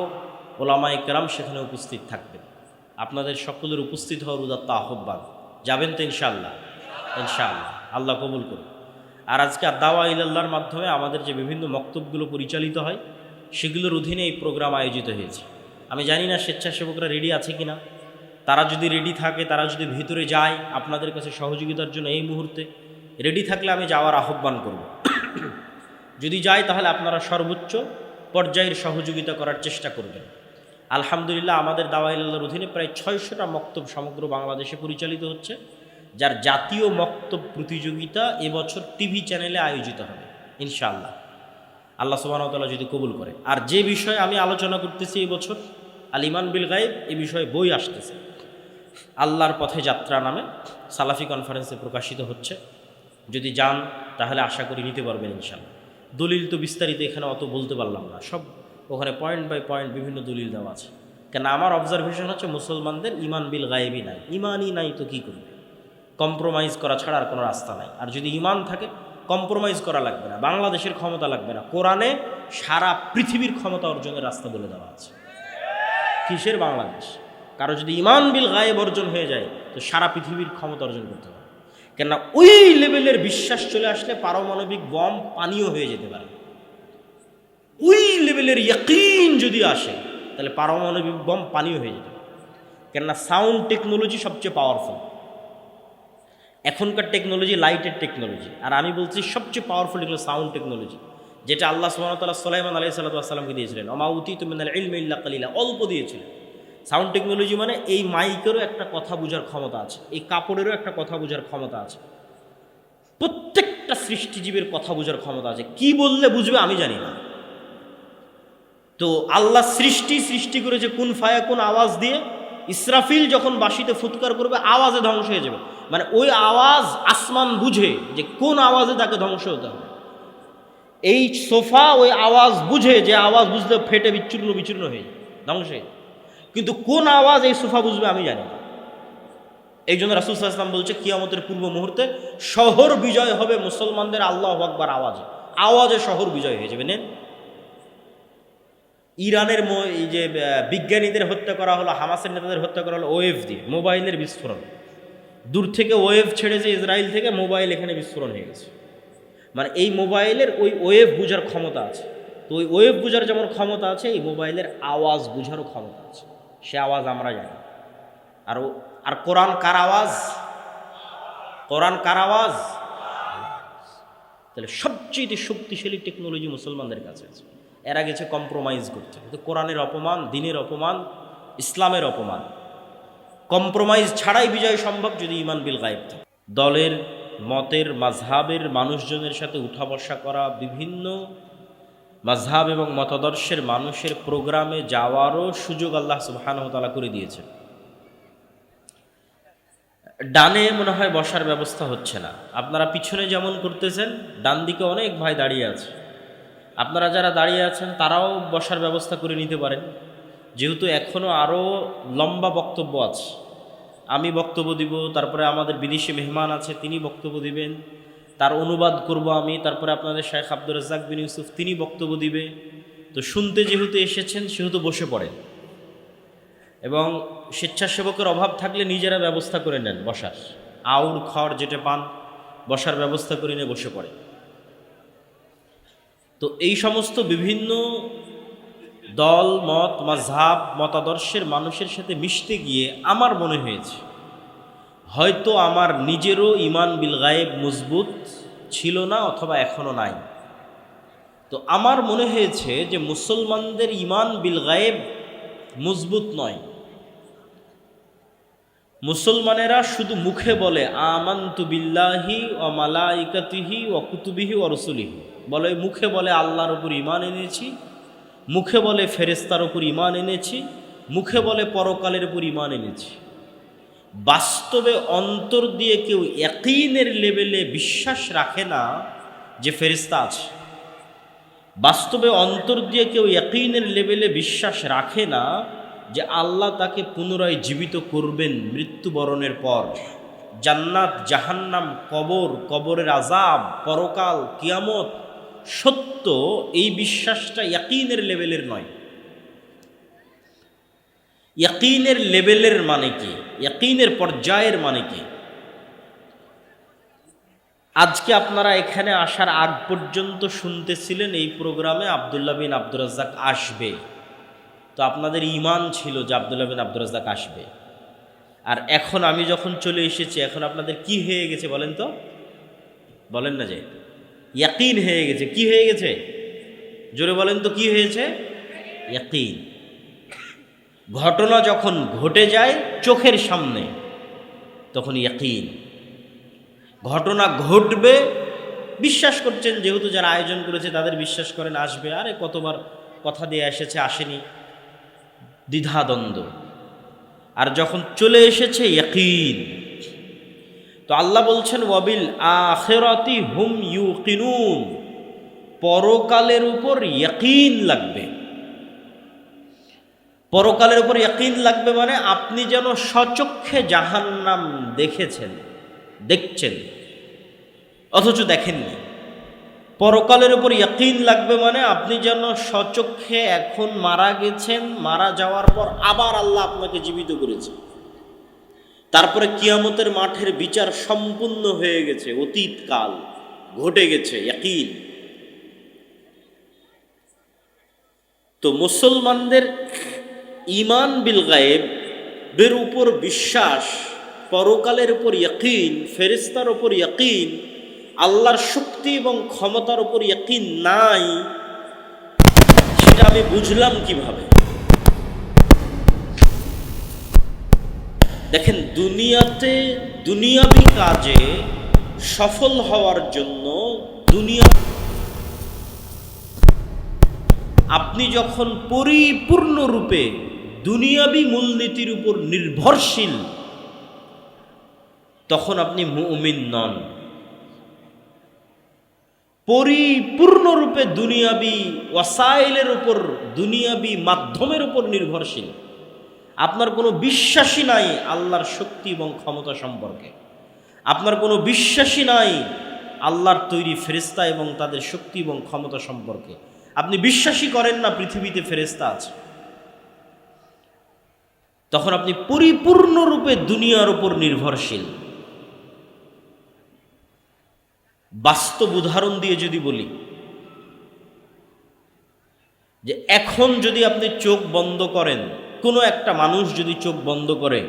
ওলামায়ে কেরাম সেখানে উপস্থিত থাকবেন। আপনাদের সকলের উপস্থিত হওয়ার উদাত্ত আহ্বান। যাবেন তো ইনশাআল্লাহ? ইনশাআল্লাহ, আল্লাহ কবুল করুন। আর আজকে দাওয়া ইলাল্লাহর মাধ্যমে আমাদের যে বিভিন্ন মক্তবগুলো পরিচালিত হয়, সেগুলোর অধীনে এই প্রোগ্রাম আয়োজিত হয়েছে। আমি জানি না স্বেচ্ছাসেবকরা রেডি আছে কি না। তারা যদি রেডি থাকে, তারা যদি ভিতরে যায় আপনাদের কাছে সহযোগিতার জন্য, এই মুহূর্তে রেডি থাকলে আমি যাওয়ার আহ্বান করব। যদি যায় তাহলে আপনারা সর্বোচ্চ পর্যায়ের সহযোগিতা করার চেষ্টা করবেন। আলহামদুলিল্লাহ, আমাদের দাওয়া ইলাল্লাহর অধীনে প্রায় 600টা মক্তব সমগ্র বাংলাদেশে পরিচালিত হচ্ছে, যার জাতীয় মক্তব প্রতিযোগিতা এবছর টিভি চ্যানেলে আয়োজিত হবে ইনশাআল্লাহ, আল্লাহ সুবহানাহু ওয়া তাআলা যদি কবুল করে। আর যে বিষয়ে আমি আলোচনা করতেছি এবছর, আল ঈমান বিল গায়েব, এই বিষয়ে বই আসতেছে, আল্লাহর পথে যাত্রা নামে সালাফি কনফারেন্সে প্রকাশিত হচ্ছে। যদি যান তাহলে আশা করি নিতে পারবেন ইনশাআল্লাহ। দলিল তো বিস্তারিত এখানে অত বলতে পারলাম না, সব ওখানে পয়েন্ট বাই পয়েন্ট বিভিন্ন দলিল দেওয়া আছে। কেন আমার অবজারভেশন হচ্ছে মুসলমানদের ঈমান বিল গায়েবই নাই। ঈমানই নাই তো কী করবে? কম্প্রোমাইজ করা ছাড়া আর কোনো রাস্তা নাই। আর যদি ঈমান থাকে, কম্প্রোমাইজ করা লাগবে না, বাংলাদেশের ক্ষমতা লাগবে না, কোরআনে সারা পৃথিবীর ক্ষমতা অর্জনের রাস্তা বলে দেওয়া আছে। কিসের বাংলাদেশ? কারো যদি ঈমান বিল গায়েব অর্জন হয়ে যায়, তো সারা পৃথিবীর ক্ষমতা অর্জন করতে হবে। কেননা ওই লেভেলের বিশ্বাস চলে আসলে পারমাণবিক বম পানীয় হয়ে যেতে পারে। ওই লেভেলের ইয়াকিন যদি আসে, তাহলে পারমাণবিক বম পানীয় হয়ে যেতে পারে। কেননা সাউন্ড টেকনোলজি সবচেয়ে পাওয়ারফুল। এখনকার টেকনোলজি লাইটের টেকনোলজি, আর আমি বলছি সবচেয়ে পাওয়ারফুল এগুলো সাউন্ড টেকনোলজি, যেটা আল্লাহ সুবহানাহু ওয়া তাআলা সুলাইমান আলাইহিস সালাতু ওয়াস সালামকে দিয়েছিলেন। ওমা উতীতু মিনাল ইলমি ইল্লা কালিলা, অল্প দিয়েছিলেন। সাউন্ড টেকনোলজি মানে এই মাইকেরও একটা কথা বোঝার ক্ষমতা আছে, এই কাপড়েরও একটা কথা বোঝার ক্ষমতা আছে, প্রত্যেকটা সৃষ্টিজীবের কথা বোঝার ক্ষমতা আছে। কি বললে বুঝবে আমি জানি না। তো আল্লাহ সৃষ্টি করেছে কুন ফায়াকুন আওয়াজ দিয়ে। ইসরাফিল যখন বাঁশিতে ফুৎকার করবে, আওয়াজে ধ্বংস হয়ে যাবে, মানে ওই আওয়াজ আসমান বুঝে যে কোন আওয়াজে তাকে ধ্বংস হতে হবে। এই সোফা ওই আওয়াজ বুঝে, যে আওয়াজ বুঝলে ফেটে বিচূর্ণ হয়ে যায়, ধ্বংস হয়ে। কিন্তু কোন আওয়াজ এই সোফা বুঝবে আমি জানি না। এই জন্য রাসূল সাল্লাল্লাহু আলাইহি ওয়াসাল্লাম বলছে কিয়ামতের পূর্ব মুহূর্তে শহর বিজয় হবে মুসলমানদের আল্লাহু আকবার আওয়াজে শহর বিজয় হয়ে যাবে। নেন, ইরানের এই যে বিজ্ঞানীদের হত্যা করা হলো, হামাসের নেতাদের হত্যা করা হলো ওয়েভ দিয়ে, মোবাইলের বিস্ফোরণ। দূর থেকে ওয়েভ ছেড়েছে ইসরায়েল থেকে, মোবাইল এখানে বিস্ফোরণ হয়ে গেছে। মানে এই মোবাইলের ওই ওয়েভ বোঝার ক্ষমতা আছে। তো ওই ওয়েভ বোঝার যেমন ক্ষমতা আছে, এই মোবাইলের আওয়াজ বোঝারও ক্ষমতা আছে। সে আওয়াজ আমরা জানি। আর কোরআন কার আওয়াজ? কোরআন কার আওয়াজ? তাহলে সবচেয়ে শক্তিশালী টেকনোলজি মুসলমানদের কাছে আছে। এরা গেছে কম্প্রোমাইজ করতে, কিন্তু কোরআনের অপমান, দিনের অপমান, ইসলামের অপমান। কম্প্রোমাইজ ছাড়াই বিজয় সম্ভব যদি ঈমান বিল গায়েব থাকে। দলের, মতের, মাযহাবের মানুষজনের সাথে উঠা বসা করা, বিভিন্ন মাযহাব এবং মতাদর্শের মানুষের প্রোগ্রামে যাওয়ারও সুযোগ আল্লাহ সুবহানাহু ওয়া তাআলা করে দিয়েছেন। ডানে মনে হয় বসার ব্যবস্থা হচ্ছে না, আপনারা পিছনে যেমন করতেছেন, ডান দিকে অনেক ভাই দাঁড়িয়ে আছে। আপনারা যারা দাঁড়িয়ে আছেন তারাও বসার ব্যবস্থা করে নিতে পারেন, যেহেতু এখনও আরও লম্বা বক্তব্য আছে। আমি বক্তব্য দিব, তারপরে আমাদের বিদেশি মেহমান আছে তিনি বক্তব্য দিবেন, তার অনুবাদ করব আমি, তারপরে আপনাদের শেখ আব্দুর রাজ্জাক বিন ইউসুফ তিনি বক্তব্য দিবে। তো শুনতে যেহেতু এসেছেন সেহেতু বসে পড়েন, এবং স্বেচ্ছাসেবকের অভাব থাকলে নিজেরা ব্যবস্থা করে নেন বসার, আউর খড় যেটা পান বসার ব্যবস্থা করে নিয়ে বসে পড়ে। তো এই সমস্ত বিভিন্ন দল, মত, মাযহাব, মতাদর্শের মানুষের সাথে মিশতে গিয়ে আমার মনে হয়েছে হয়তো আমার নিজেরও ঈমান বিল গায়েব মজবুত ছিল না, অথবা এখনও নাই। তো আমার মনে হয়েছে যে মুসলমানদের ঈমান বিল গায়েব মজবুত নয়। মুসলমানেরা শুধু মুখে বলে আমানতু বিল্লাহি ওয়া মালাইকাতিহি ওয়া কুতুবিহি ওয়া রুসুলিহি, বলে মুখে বলে আল্লাহর উপর ঈমান এনেছি, মুখে বলে ফেরেশতার উপর ঈমান এনেছি, মুখে বলে পরকালের উপর ঈমান এনেছি। বাস্তবে অন্তর দিয়ে কেউ ইয়াকিনের লেভেলে বিশ্বাস রাখে না যে ফেরেশতা আছে। বাস্তবে অন্তর দিয়ে কেউ ইয়াকিনের লেভেলে বিশ্বাস রাখে না যে আল্লাহ তাকে পুনরায় জীবিত করবেন মৃত্যুবরণের পর। জান্নাত, জাহান্নাম, কবর, কবরের আযাব, পরকাল, কিয়ামত সত্য, এই বিশ্বাসটা ইয়াকিনের লেভেলের নয়। ইয়াকিনের লেভেলের মানে কি? ইয়াকিনের পর্যায়ের মানে কি? আজকে আপনারা এখানে আসার আগ পর্যন্ত শুনতেছিলেন এই প্রোগ্রামে আব্দুল্লাহ বিন আব্দুর রাজ্জাক আসবে, তো আপনাদের ঈমান ছিল যে আব্দুল্লাহ বিন আব্দুর রাজ্জাক আসবে। আর এখন আমি যখন চলে এসেছি, এখন আপনাদের কি হয়ে গেছে বলেন তো? বলেন না যে ইয়াকিন হয়ে গেছে। কি হয়ে গেছে? জোরে বলেন তো কি হয়েছে? ইয়াকিন। ঘটনা যখন ঘটে যায় চোখের সামনে তখন ইয়াকিন। ঘটনা ঘটবে বিশ্বাস করছেন, যেহেতু যারা আয়োজন করেছে তাদের বিশ্বাস করেন আসবে, আরে কতবার কথা দিয়ে এসেছে আসেনি, দ্বিধাদ্বন্দ্ব। আর যখন চলে এসেছে ইয়াকিন, তো আল্লাহ বলছেন ওয়াবিল আখিরাতি হুম ইউকিনুন, পরকালের উপর ইয়াকিন লাগবে। পরকালের উপর ইয়াকিন লাগবে মানে আপনি যেন স্বচক্ষে জাহান্নাম দেখছেন অথচ দেখেননি। পরকালের উপর ইয়াকিন লাগবে মানে আপনি যেন স্বচক্ষে এখন মারা গেছেন, মারা যাওয়ার পর আবার আল্লাহ আপনাকে জীবিত করেছে, তারপরে কিয়ামতের মাঠের বিচার সম্পূর্ণ হয়ে গেছে, অতীতকাল ঘটে গেছে, ইয়াকিন। তো মুসলমানদের ঈমান বিল গায়েবের উপর বিশ্বাস, পরকালের উপর ইয়াকিন, ফেরেশতার উপর ইয়াকিন, আল্লাহর শক্তি এবং ক্ষমতার উপর ইয়াকিন নাই, সেটা আমি বুঝলাম কিভাবে? দেখেন, দুনিয়াতে দুনিয়াবি কাজে সফল হওয়ার জন্য আপনি যখন পরিপূর্ণরূপে দুনিয়াবি মূলনীতির উপর নির্ভরশীল, তখন আপনি মুমিন নন। পরিপূর্ণরূপে দুনিয়াবি ওয়াসাইলের উপর, দুনিয়াবি মাধ্যমের উপর নির্ভরশীল, আপনার কোনো বিশ্বাসই নাই আল্লাহর শক্তি এবং ক্ষমতা সম্পর্কে, আপনার কোনো বিশ্বাসই নাই আল্লাহর তৈরি ফেরেশতা এবং তাদের শক্তি এবং ক্ষমতা সম্পর্কে, আপনি বিশ্বাসই করেন না পৃথিবীতে ফেরেশতা আছে, তখন আপনি পরিপূর্ণরূপে দুনিয়ার উপর নির্ভরশীল। বাস্তব উদাহরণ দিয়ে যদি বলি, যে এখন যদি আপনি চোখ বন্ধ করেন, কোনো একটা মানুষ যদি চোখ বন্ধ করে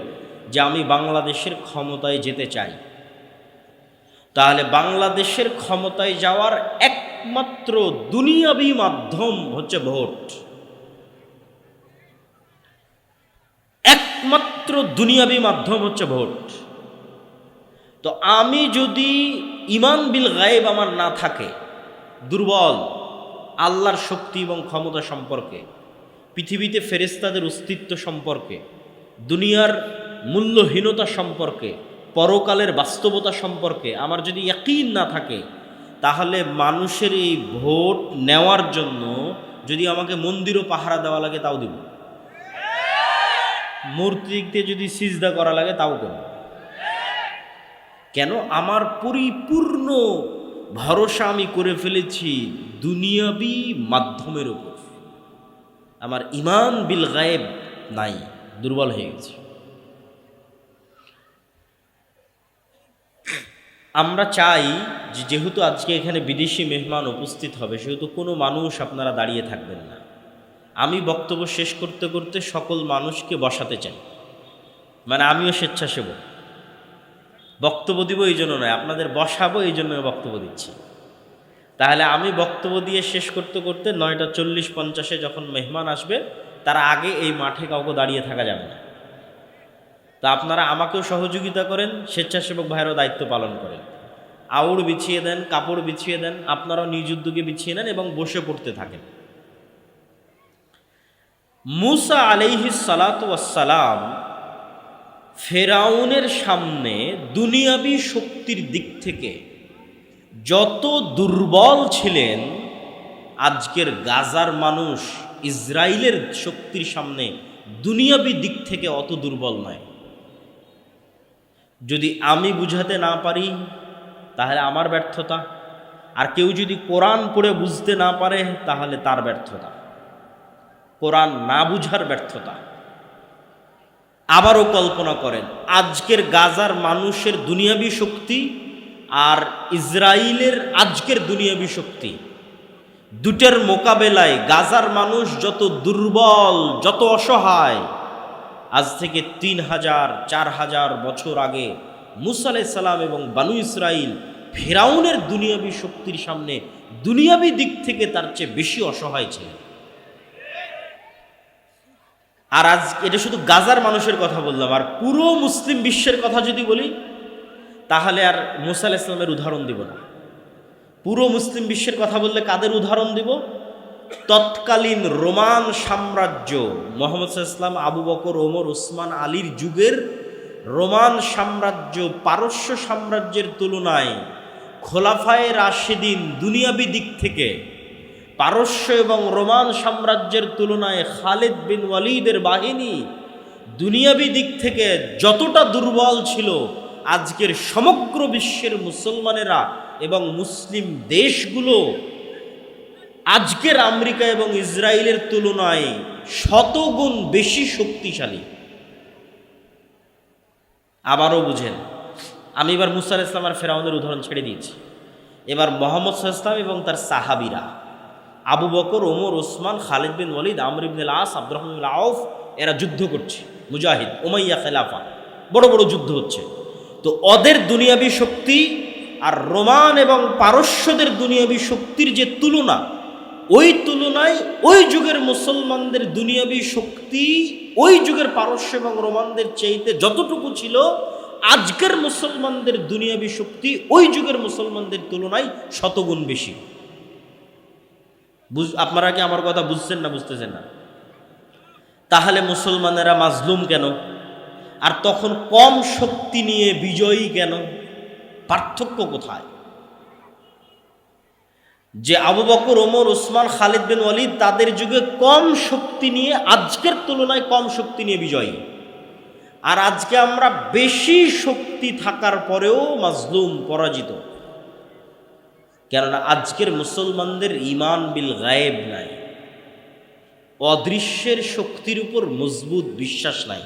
যে আমি বাংলাদেশের ক্ষমতায় যেতে চাই, তাহলে বাংলাদেশের ক্ষমতায় যাওয়ার একমাত্র দুনিয়াবি মাধ্যম হচ্ছে ভোট। একমাত্র দুনিয়াবি মাধ্যম হচ্ছে ভোট। তো আমি যদি ঈমান বিল গায়েব আমার না থাকে, দুর্বল আল্লাহর শক্তি এবং ক্ষমতা সম্পর্কে, পৃথিবীতে ফেরেশতাদের অস্তিত্ব সম্পর্কে, দুনিয়ার মূল্যহীনতা সম্পর্কে, পরকালের বাস্তবতা সম্পর্কে আমার যদি ইয়াকিন না থাকে, তাহলে মানুষের এই ভোট নেওয়ার জন্য যদি আমাকে মন্দিরও পাহারা দেওয়া লাগে তাও দিব, মূর্তিতে যদি সিজদা করা লাগে তাও করব। কেন? আমার পরিপূর্ণ ভরসা আমি করে ফেলেছি দুনিয়াবি মাধ্যমের উপর। আমার ঈমান বিল গায়েব নাই, দুর্বল হয়ে গেছে। আমরা চাই যে যেহেতু আজকে এখানে বিদেশি মেহমান উপস্থিত হবে, সেহেতু কোনো মানুষ আপনারা দাঁড়িয়ে থাকবেন না। আমি বক্তব্য শেষ করতে করতে সকল মানুষকে বসাতে চাই, মানে আমিও স্বেচ্ছাসেবক। বক্তব্য দিব এই জন্য নয়, আপনাদের বসাবো এই জন্য বক্তব্য দিচ্ছি। তাহলে আমি বক্তব্য দিয়ে শেষ করতে করতে 9:40-50 যখন মেহমান আসবে, তার আগে এই মাঠে কাউকে দাঁড়িয়ে থাকা যাবে না। তা আপনারা আমাকেও সহযোগিতা করেন, স্বেচ্ছাসেবক ভাইয়েরও দায়িত্ব পালন করেন। আউড় বিছিয়ে দেন, কাপড় বিছিয়ে দেন, আপনারাও নিজ উদ্যোগে বিছিয়ে নেন এবং বসে পড়তে থাকেন। মুসা আলাইহিস সালাতু ওয়াস সালাম ফেরাউনের সামনে দুনিয়াবি শক্তির দিক থেকে যত দুর্বল ছিলেন, আজকের গাজার মানুষ ইসরায়েলের শক্তির সামনে দুনিয়াবি দিক থেকে অত দুর্বল নয়। যদি আমি বুঝাতে না পারি তাহলে আমার ব্যর্থতা, আর কেউ যদি কোরআন পড়ে বুঝতে না পারে তাহলে তার ব্যর্থতা, কোরআন না বুঝার ব্যর্থতা। আবারও কল্পনা করেন, আজকের গাজার মানুষের দুনিয়াবি শক্তি আর ইসরায়েলের আজকের দুনিয়াবি শক্তি, দুটের মোকাবেলায় গাজার মানুষ যত দুর্বল, যত অসহায়। আজ থেকে 3000-4000 বছর আগে মুসা আলাইহিস সালাম এবং বানু ইসরাইল ফেরাউনের দুনিয়াবি শক্তির সামনে দুনিয়াবি দিক থেকে তার চেয়ে বেশি অসহায় ছিল। আর আজ এটা শুধু গাজার মানুষের কথা বললাম, আর পুরো মুসলিম বিশ্বের কথা যদি বলি তাহলে আর মুসা আলাইহিস সালামের উদাহরণ দিব না। পুরো মুসলিম বিশ্বের কথা বললে কাদের উদাহরণ দিব? তৎকালীন রোমান সাম্রাজ্য, মুহাম্মদ সাল্লাল্লাহু আলাইহি ওয়াসাল্লাম, আবু বকর, ওমর, ওসমান, আলীর যুগের রোমান সাম্রাজ্য পারস্য সাম্রাজ্যের তুলনায় খোলাফায়ে রাশিদিন দুনিয়াবি দিক থেকে, পারস্য এবং রোমান সাম্রাজ্যের তুলনায় খালিদ বিন ওয়ালিদের বাহিনী দুনিয়াবি দিক থেকে যতটা দুর্বল ছিল, আজকের সমগ্র বিশ্বের মুসলমানেরা এবং মুসলিম দেশগুলো আজকের আমেরিকা এবং ইসরায়েলের তুলনায় শতগুণ বেশি শক্তিশালী। আবারও বুঝেন, আমি এবার মুসা আলাইহিস সালাম আর ফেরাউনের উদাহরণ ছেড়ে দিয়েছি। এবার মুহাম্মদ সাল্লাল্লাহু আলাইহি ওয়াসাল্লাম এবং তার সাহাবীরা, আবু বকর, ওমর, ওসমান, খালিদ বিন ওয়ালিদ, আমর ইবনে আস, আব্দুর রহমান আউফ, এরা যুদ্ধ করছে, মুজাহিদ, উমাইয়া খেলাফা, বড় বড় যুদ্ধ হচ্ছে। তো ওদের দুনিয়াবি শক্তি আর রোমান এবং পারস্যদের দুনিয়াবি শক্তির যে তুলনা, ওই তুলনায় ওই যুগের মুসলমানদের দুনিয়াবি শক্তি ওই যুগের পারস্য এবং রোমানদের চাইতে যতটুকু ছিল, আজকের মুসলমানদের দুনিয়াবি শক্তি ওই যুগের মুসলমানদের তুলনায় শতগুণ বেশি। আপনারা কি আমার কথা বুঝছেন না বুঝতেছেন না? তাহলে মুসলমানেরা মাজলুম কেন? আর তখন কম শক্তি নিয়ে বিজয়ী কেন? পার্থক্য কোথায়? যে আবু বকর, ওমর, ওসমান, খালিদ বিন ওয়ালিদ তাদের যুগে কম শক্তি নিয়ে, আজকের তুলনায় কম শক্তি নিয়ে বিজয়ী, আর আজকে আমরা বেশি শক্তি থাকার পরেও মাজলুম, পরাজিত। কেননা আজকের মুসলমানদের ঈমান বিল গায়েব নাই, অদৃশ্যের শক্তির উপর মজবুত বিশ্বাস নাই।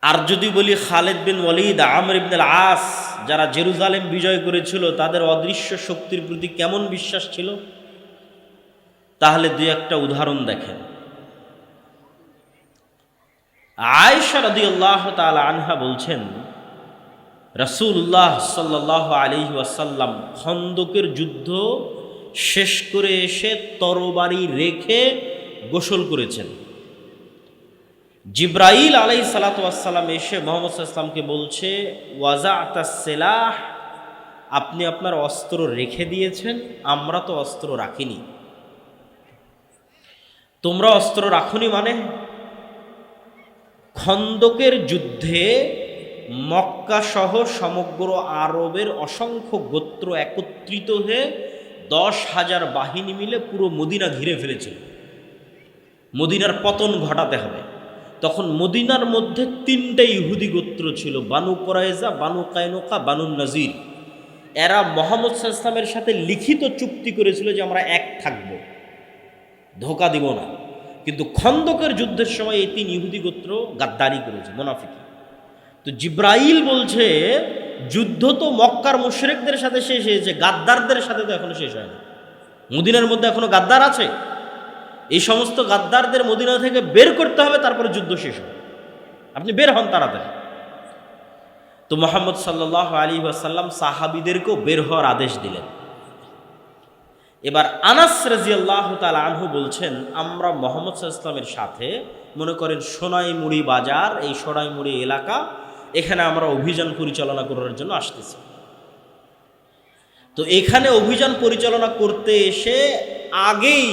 আর যদি বলি খালিদ বিন ওয়ালিদ, আমর ইবনে আস, যারা জেরুজালেম বিজয় করেছিল, তাদের অদৃশ্য শক্তির প্রতি কেমন বিশ্বাস ছিল, তাহলে দুই একটা উদাহরণ দেখেন। আয়েশা রাদিয়াল্লাহু তাআলা আনহা বলছেন, রাসূলুল্লাহ সাল্লাল্লাহু আলাইহি ওয়াসাল্লাম খন্দকের যুদ্ধ শেষ করে এসে তরবারি রেখে গোসল করেছেন। জিব্রাইল আলাইহিস সালাতু ওয়াসসালাম এসে মুহাম্মদ সাল্লাল্লাহু আলাইহি ওয়াসাল্লামকে বলছে, ওয়াজাআতাস সিলাহ, আপনি আপনার অস্ত্র রেখে দিয়েছেন, আমরা তো অস্ত্র রাখিনি। তোমরা অস্ত্র রাখুনি মানে? খন্দকের যুদ্ধে মক্কা সহ সমগ্র আরবের অসংখ্য গোত্র একত্রিত হয়ে 10,000 বাহিনী মিলে পুরো মদিনা ঘিরে ফেলেছিল। মদিনার পতন ঘটাতে হবে। তখন মদিনার মধ্যে 3টে ইহুদি গোত্র ছিল, বানু কুরাইজা, বানু কায়নুকা, বানু নাজির। এরা মুহাম্মদ সাল্লাল্লাহু আলাইহি ওয়াসাল্লামের সাথে লিখিত চুক্তি করেছিল যে আমরা এক থাকব, ধোঁকা দিব না। কিন্তু খন্দকের যুদ্ধের সময় এই 3 ইহুদি গোত্র গাদ্দারি করেছে, মুনাফিকি। তো জিব্রাইল বলছে, যুদ্ধ তো মক্কার মুশরিকদের সাথে শেষ হয়েছে, গাদ্দারদের সাথে তো এখনো শেষ হয়নি। মদিনার মধ্যে এখনো গাদ্দার আছে। এই সমস্ত গাদ্দারদের মদিনা থেকে বের করতে হবে, তারপরে যুদ্ধ শেষ হবে। আপনি বের হন তাড়াতাড়ি। তো মুহাম্মদ সাল্লাল্লাহু আলাইহি ওয়াসাল্লাম সাহাবীদেরকেও বের হওয়ার আদেশ দিলেন। এবার আনাস রাদিয়াল্লাহু তাআলা আনহু বলছেন, আমরা মুহাম্মদ সাল্লাল্লাহু আলাইহি ওয়াসাল্লামের সাথে, মনে করেন সোনাইমুড়ি বাজার, এই সোনাইমুড়ি এলাকা, এখানে আমরা অভিযান পরিচালনা করার জন্য আসতেছি। তো এখানে অভিযান পরিচালনা করতে এসে আগেই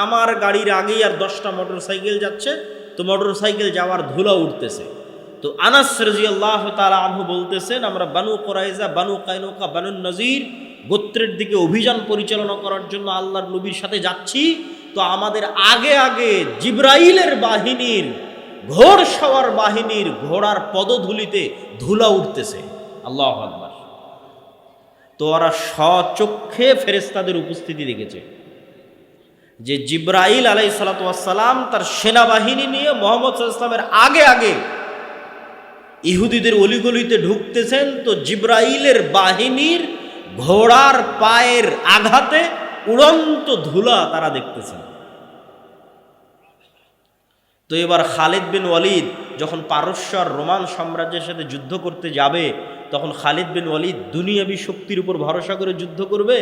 আমার গাড়ির আগেই আর 10টা মোটরসাইকেল যাচ্ছে। তো মোটরসাইকেল যাওয়ার ধুলা উঠতেছে। তো আনাস রাদিয়াল্লাহু তাআলা আনহু বলতেছেন, আমরা বানু কুরাইজা, বানু কায়নুকা, বানু নাজির গোত্রের দিকে অভিযান পরিচালনা করার জন্য আল্লাহর নবীর সাথে যাচ্ছি। তো আমাদের আগে আগে জিব্রাইলের বাহিনীর, ঘোড় সওয়ার বাহিনীর ঘোড়ার পদধূলিতে ধুলা উঠতেছে। আল্লাহু আকবার। তো ওরা স্বচক্ষে ফেরেশতাদের উপস্থিতি দেখেছে যে জিব্রাইল আলাইহিস সালাতু ওয়াস সালাম তার সেনাবাহিনী নিয়ে মুহাম্মদ সাল্লাল্লাহু আলাইহি ওয়াসাল্লামের আগে আগে ইহুদিদের অলিগলিতে ঢুকতেছেন। তো জিব্রাইলের বাহিনীর ঘোড়ার পায়ের আঘাতে উড়ন্ত ধুলা তারা দেখতেছেন। তো এবার খালিদ বিন ওয়ালিদ যখন পারস্য আর রোমান সাম্রাজ্যের সাথে যুদ্ধ করতে যাবে, তখন খালিদ বিন ওয়ালিদ দুনিয়াবী শক্তির উপর ভরসা করে যুদ্ধ করবে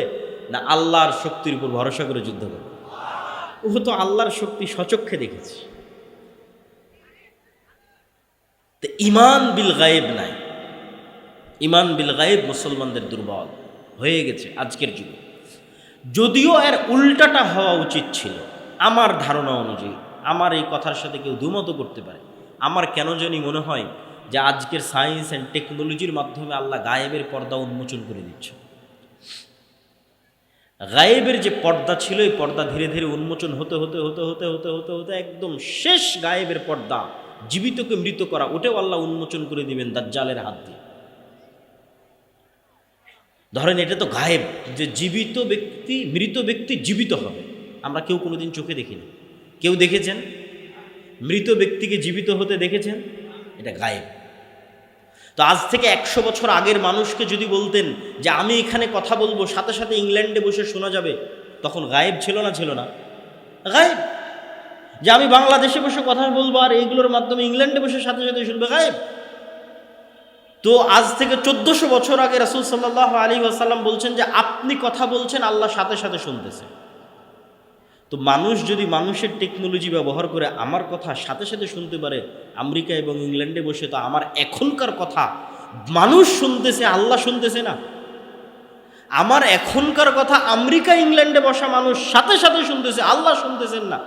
না আল্লাহর শক্তির উপর ভরসা করে যুদ্ধ করবে? ও তো আল্লাহর শক্তি স্বচক্ষে দেখেছে। তো ঈমান বিল গায়েব নাই। ঈমান বিল গায়েব মুসলমানদের দুর্বল হয়ে গেছে আজকের যুগে। যদিও এর উল্টাটা হওয়া উচিত ছিল আমার ধারণা অনুযায়ী। আমার এই কথার সাথে কেউ দ্বিমত করতে পারে। আমার কেন জানি মনে হয় যে আজকের সায়েন্স অ্যান্ড টেকনোলজির মাধ্যমে আল্লাহ গায়েবের পর্দা উন্মোচন করে দিচ্ছে। গায়েবের যে পর্দা ছিল, এই পর্দা ধীরে ধীরে উন্মোচন হতে হতে হতে হতে হতে হতে হতে একদম শেষ গায়েবের পর্দা, জীবিতকে মৃত করা, ওটাও আল্লাহ উন্মোচন করে দিবেন দাজ্জালের হাত দিয়ে। ধরেন এটা তো গায়েব, যে জীবিত ব্যক্তি, মৃত ব্যক্তি জীবিত হবে, আমরা কেউ কোনোদিন চোখে দেখিনি। কেউ দেখেছেন মৃত ব্যক্তিকে জীবিত হতে দেখেছেন? এটা গায়েব। তো আজ থেকে 100 বছর আগের মানুষকে যদি বলতেন যে আমি এখানে কথা বলবো, সাথে সাথে ইংল্যান্ডে বসে শোনা যাবে, তখন গায়েব ছিল না? ছিল না গায়েব। যে আমি বাংলাদেশে বসে কথা বলবো আর এইগুলোর মাধ্যমে ইংল্যান্ডে বসে সাথে সাথে শুনবে, গায়েব। তো আজ থেকে 1400 বছর আগে রাসূল সাল্লাল্লাহু আলাইহি ওয়াসাল্লাম বলছেন যে আপনি কথা বলছেন, আল্লাহ সাথে সাথে শুনতেছে। তো মানুষ যদি মানুষের টেকনোলজি ব্যবহার করে আমার কথা সাথে সাথে শুনতে পারে আমেরিকা এবং ইংল্যান্ডে বসে, তো আমার এখনকার কথা মানুষ শুনতেছে, আল্লাহ শুনতেছে না? আমার এখনকার কথা আমেরিকা ইংল্যান্ডে বসা মানুষ সাথে সাথে শুনতেছে, আল্লাহ শুনতেছেন না।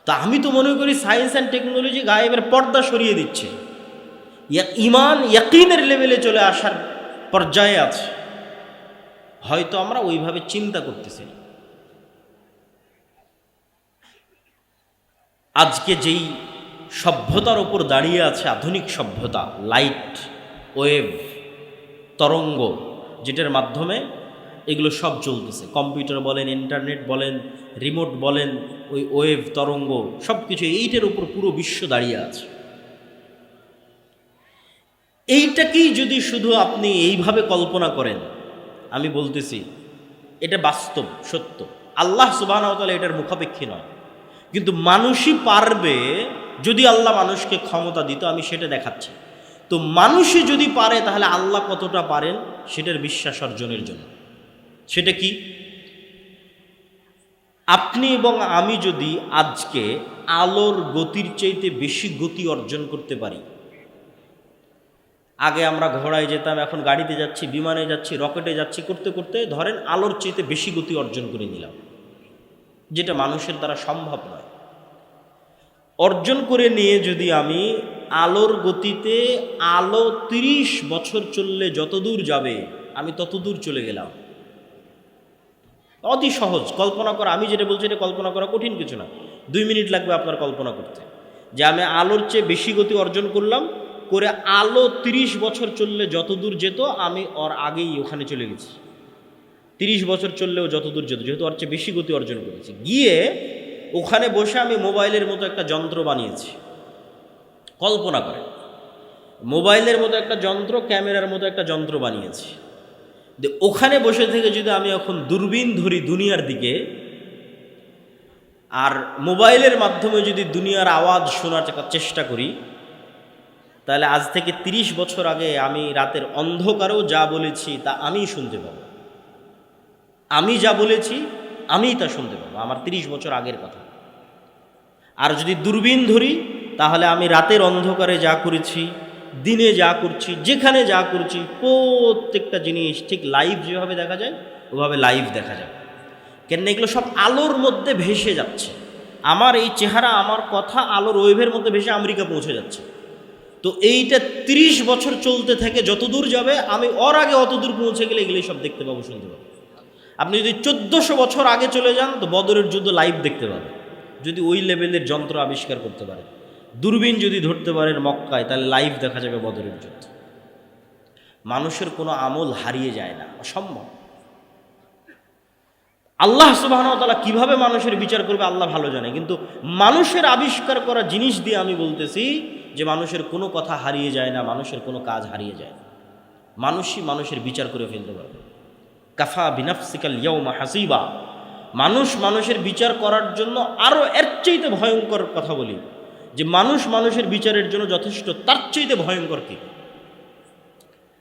তা আমি তো মনে করি সায়েন্স অ্যান্ড টেকনোলজি গায়েবের পর্দা সরিয়ে দিচ্ছে। ঈমান ইয়াকিনের লেভেলে চলে আসার পর্যায়ে আছে। হয়তো আমরা ওইভাবে চিন্তা করতেছি না। আজকে যেই সভ্যতার ওপর দাঁড়িয়ে আছে আধুনিক সভ্যতা, লাইট, ওয়েভ, তরঙ্গ, যেটার মাধ্যমে এগুলো সব চলতেছে, কম্পিউটার বলেন, ইন্টারনেট বলেন, রিমোট বলেন, ওই ওয়েভ, তরঙ্গ, সব কিছু এইটার উপর পুরো বিশ্ব দাঁড়িয়ে আছে। এইটাকেই যদি শুধু আপনি এইভাবে কল্পনা করেন, আমি বলতেছি এটা বাস্তব সত্য, আল্লাহ সুবহানাহু ওয়া তাআলা এটার মুখাপেক্ষী নয়। কিন্তু মানুষই পারবে, যদি আল্লাহ মানুষকে ক্ষমতা দিত। আমি সেটা দেখাচ্ছি। তো মানুষই যদি পারে তাহলে আল্লাহ কতটা পারেন সেটার বিশ্বাস অর্জনের জন্য। সেটা কি? আপনি এবং আমি যদি আজকে আলোর গতির চাইতে বেশি গতি অর্জন করতে পারি, আগে আমরা ঘোড়ায় যেতাম, এখন গাড়িতে যাচ্ছি, বিমানে যাচ্ছি, রকেটে যাচ্ছি, করতে করতে ধরেন আলোর চাইতে বেশি গতি অর্জন করে নিলাম, যেটা মানুষের দ্বারা সম্ভব নয়। অর্জন করে নিয়ে যদি আমি আলোর গতিতে আলো 30 বছর চললে যত দূর যাবে আমি তত দূর চলে গেলাম, অতি সহজ কল্পনা করা। আমি যেটা বলছি এটা কল্পনা করা কঠিন কিছু না, 2 মিনিট লাগবে আপনার কল্পনা করতে, যে আমি আলোর চেয়ে বেশি গতি অর্জন করলাম, করে আলো 30 বছর চললে যত দূর যেত আমি ওর আগেই ওখানে চলে গেছি। 30 বছর চললেও যত দূর যেত, যেহেতু ওর চেয়ে বেশি গতি অর্জন করেছি, গিয়ে ওখানে বসে আমি মোবাইলের মতো একটা যন্ত্র বানিয়েছি। কল্পনা করেন, মোবাইলের মতো একটা যন্ত্র, ক্যামেরার মতো একটা যন্ত্র বানিয়েছি। ওখানে বসে থেকে যদি আমি এখন দূরবীন ধরি দুনিয়ার দিকে, আর মোবাইলের মাধ্যমে যদি দুনিয়ার আওয়াজ শোনার চেষ্টা করি, তাহলে আজ থেকে 30 বছর আগে আমি রাতের অন্ধকারেও যা বলেছি তা আমিই শুনতে পাবো। আমি যা বলেছি আমিই তা শুনতে পাবো, আমার 30 বছর আগের কথা। আর যদি দূরবীন ধরি, তাহলে আমি রাতের অন্ধকারে যা করেছি, দিনে যা করছি, যেখানে যা করছি, প্রত্যেকটা জিনিস ঠিক লাইভ যেভাবে দেখা যায় ওভাবে লাইভ দেখা যায়। কেন এগুলো সব আলোর মধ্যে ভেসে যাচ্ছে। আমার এই চেহারা, আমার কথা আলোর ওয়েভের মধ্যে ভেসে আমেরিকা পৌঁছে যাচ্ছে। তো এইটা 30 বছর চলতে থাকে, যত দূর যাবে আমি ওর আগে অত দূর পৌঁছে গেলে এগুলোই সব দেখতে পাবো, শুনতে পাবো। আপনি যদি 1400 বছর আগে চলে যান তো বদরের যুদ্ধ লাইভ দেখতে পাবেন, যদি ওই লেভেলের যন্ত্র আবিষ্কার করতে পারে। দূরবীন যদি ধরতে পারেন মক্কায়, তাহলে লাইভ দেখা যাবে বদরের যুদ্ধ। মানুষের কোনো আমল হারিয়ে যায় না, অসম্ভব। আল্লাহ সুবহানাহু ওয়া তাআলা কিভাবে মানুষের বিচার করবে আল্লাহ ভালো জানে, কিন্তু মানুষের আবিষ্কার করা জিনিস দিয়ে আমি বলতেছি যে মানুষের কোনো কথা হারিয়ে যায় না, মানুষের কোনো কাজ হারিয়ে যায় না। মানুষই মানুষের বিচার করে ফেলতে পারবে। কাফা বিনাফসিকাল ইয়াউমা হাসিবা। মানুষ মানুষের বিচার করার জন্য আরও এর চাইতে ভয়ঙ্কর কথা বলি, যে মানুষ মানুষের বিচারের জন্য যথেষ্ট, তার চাইতে ভয়ঙ্কর কি?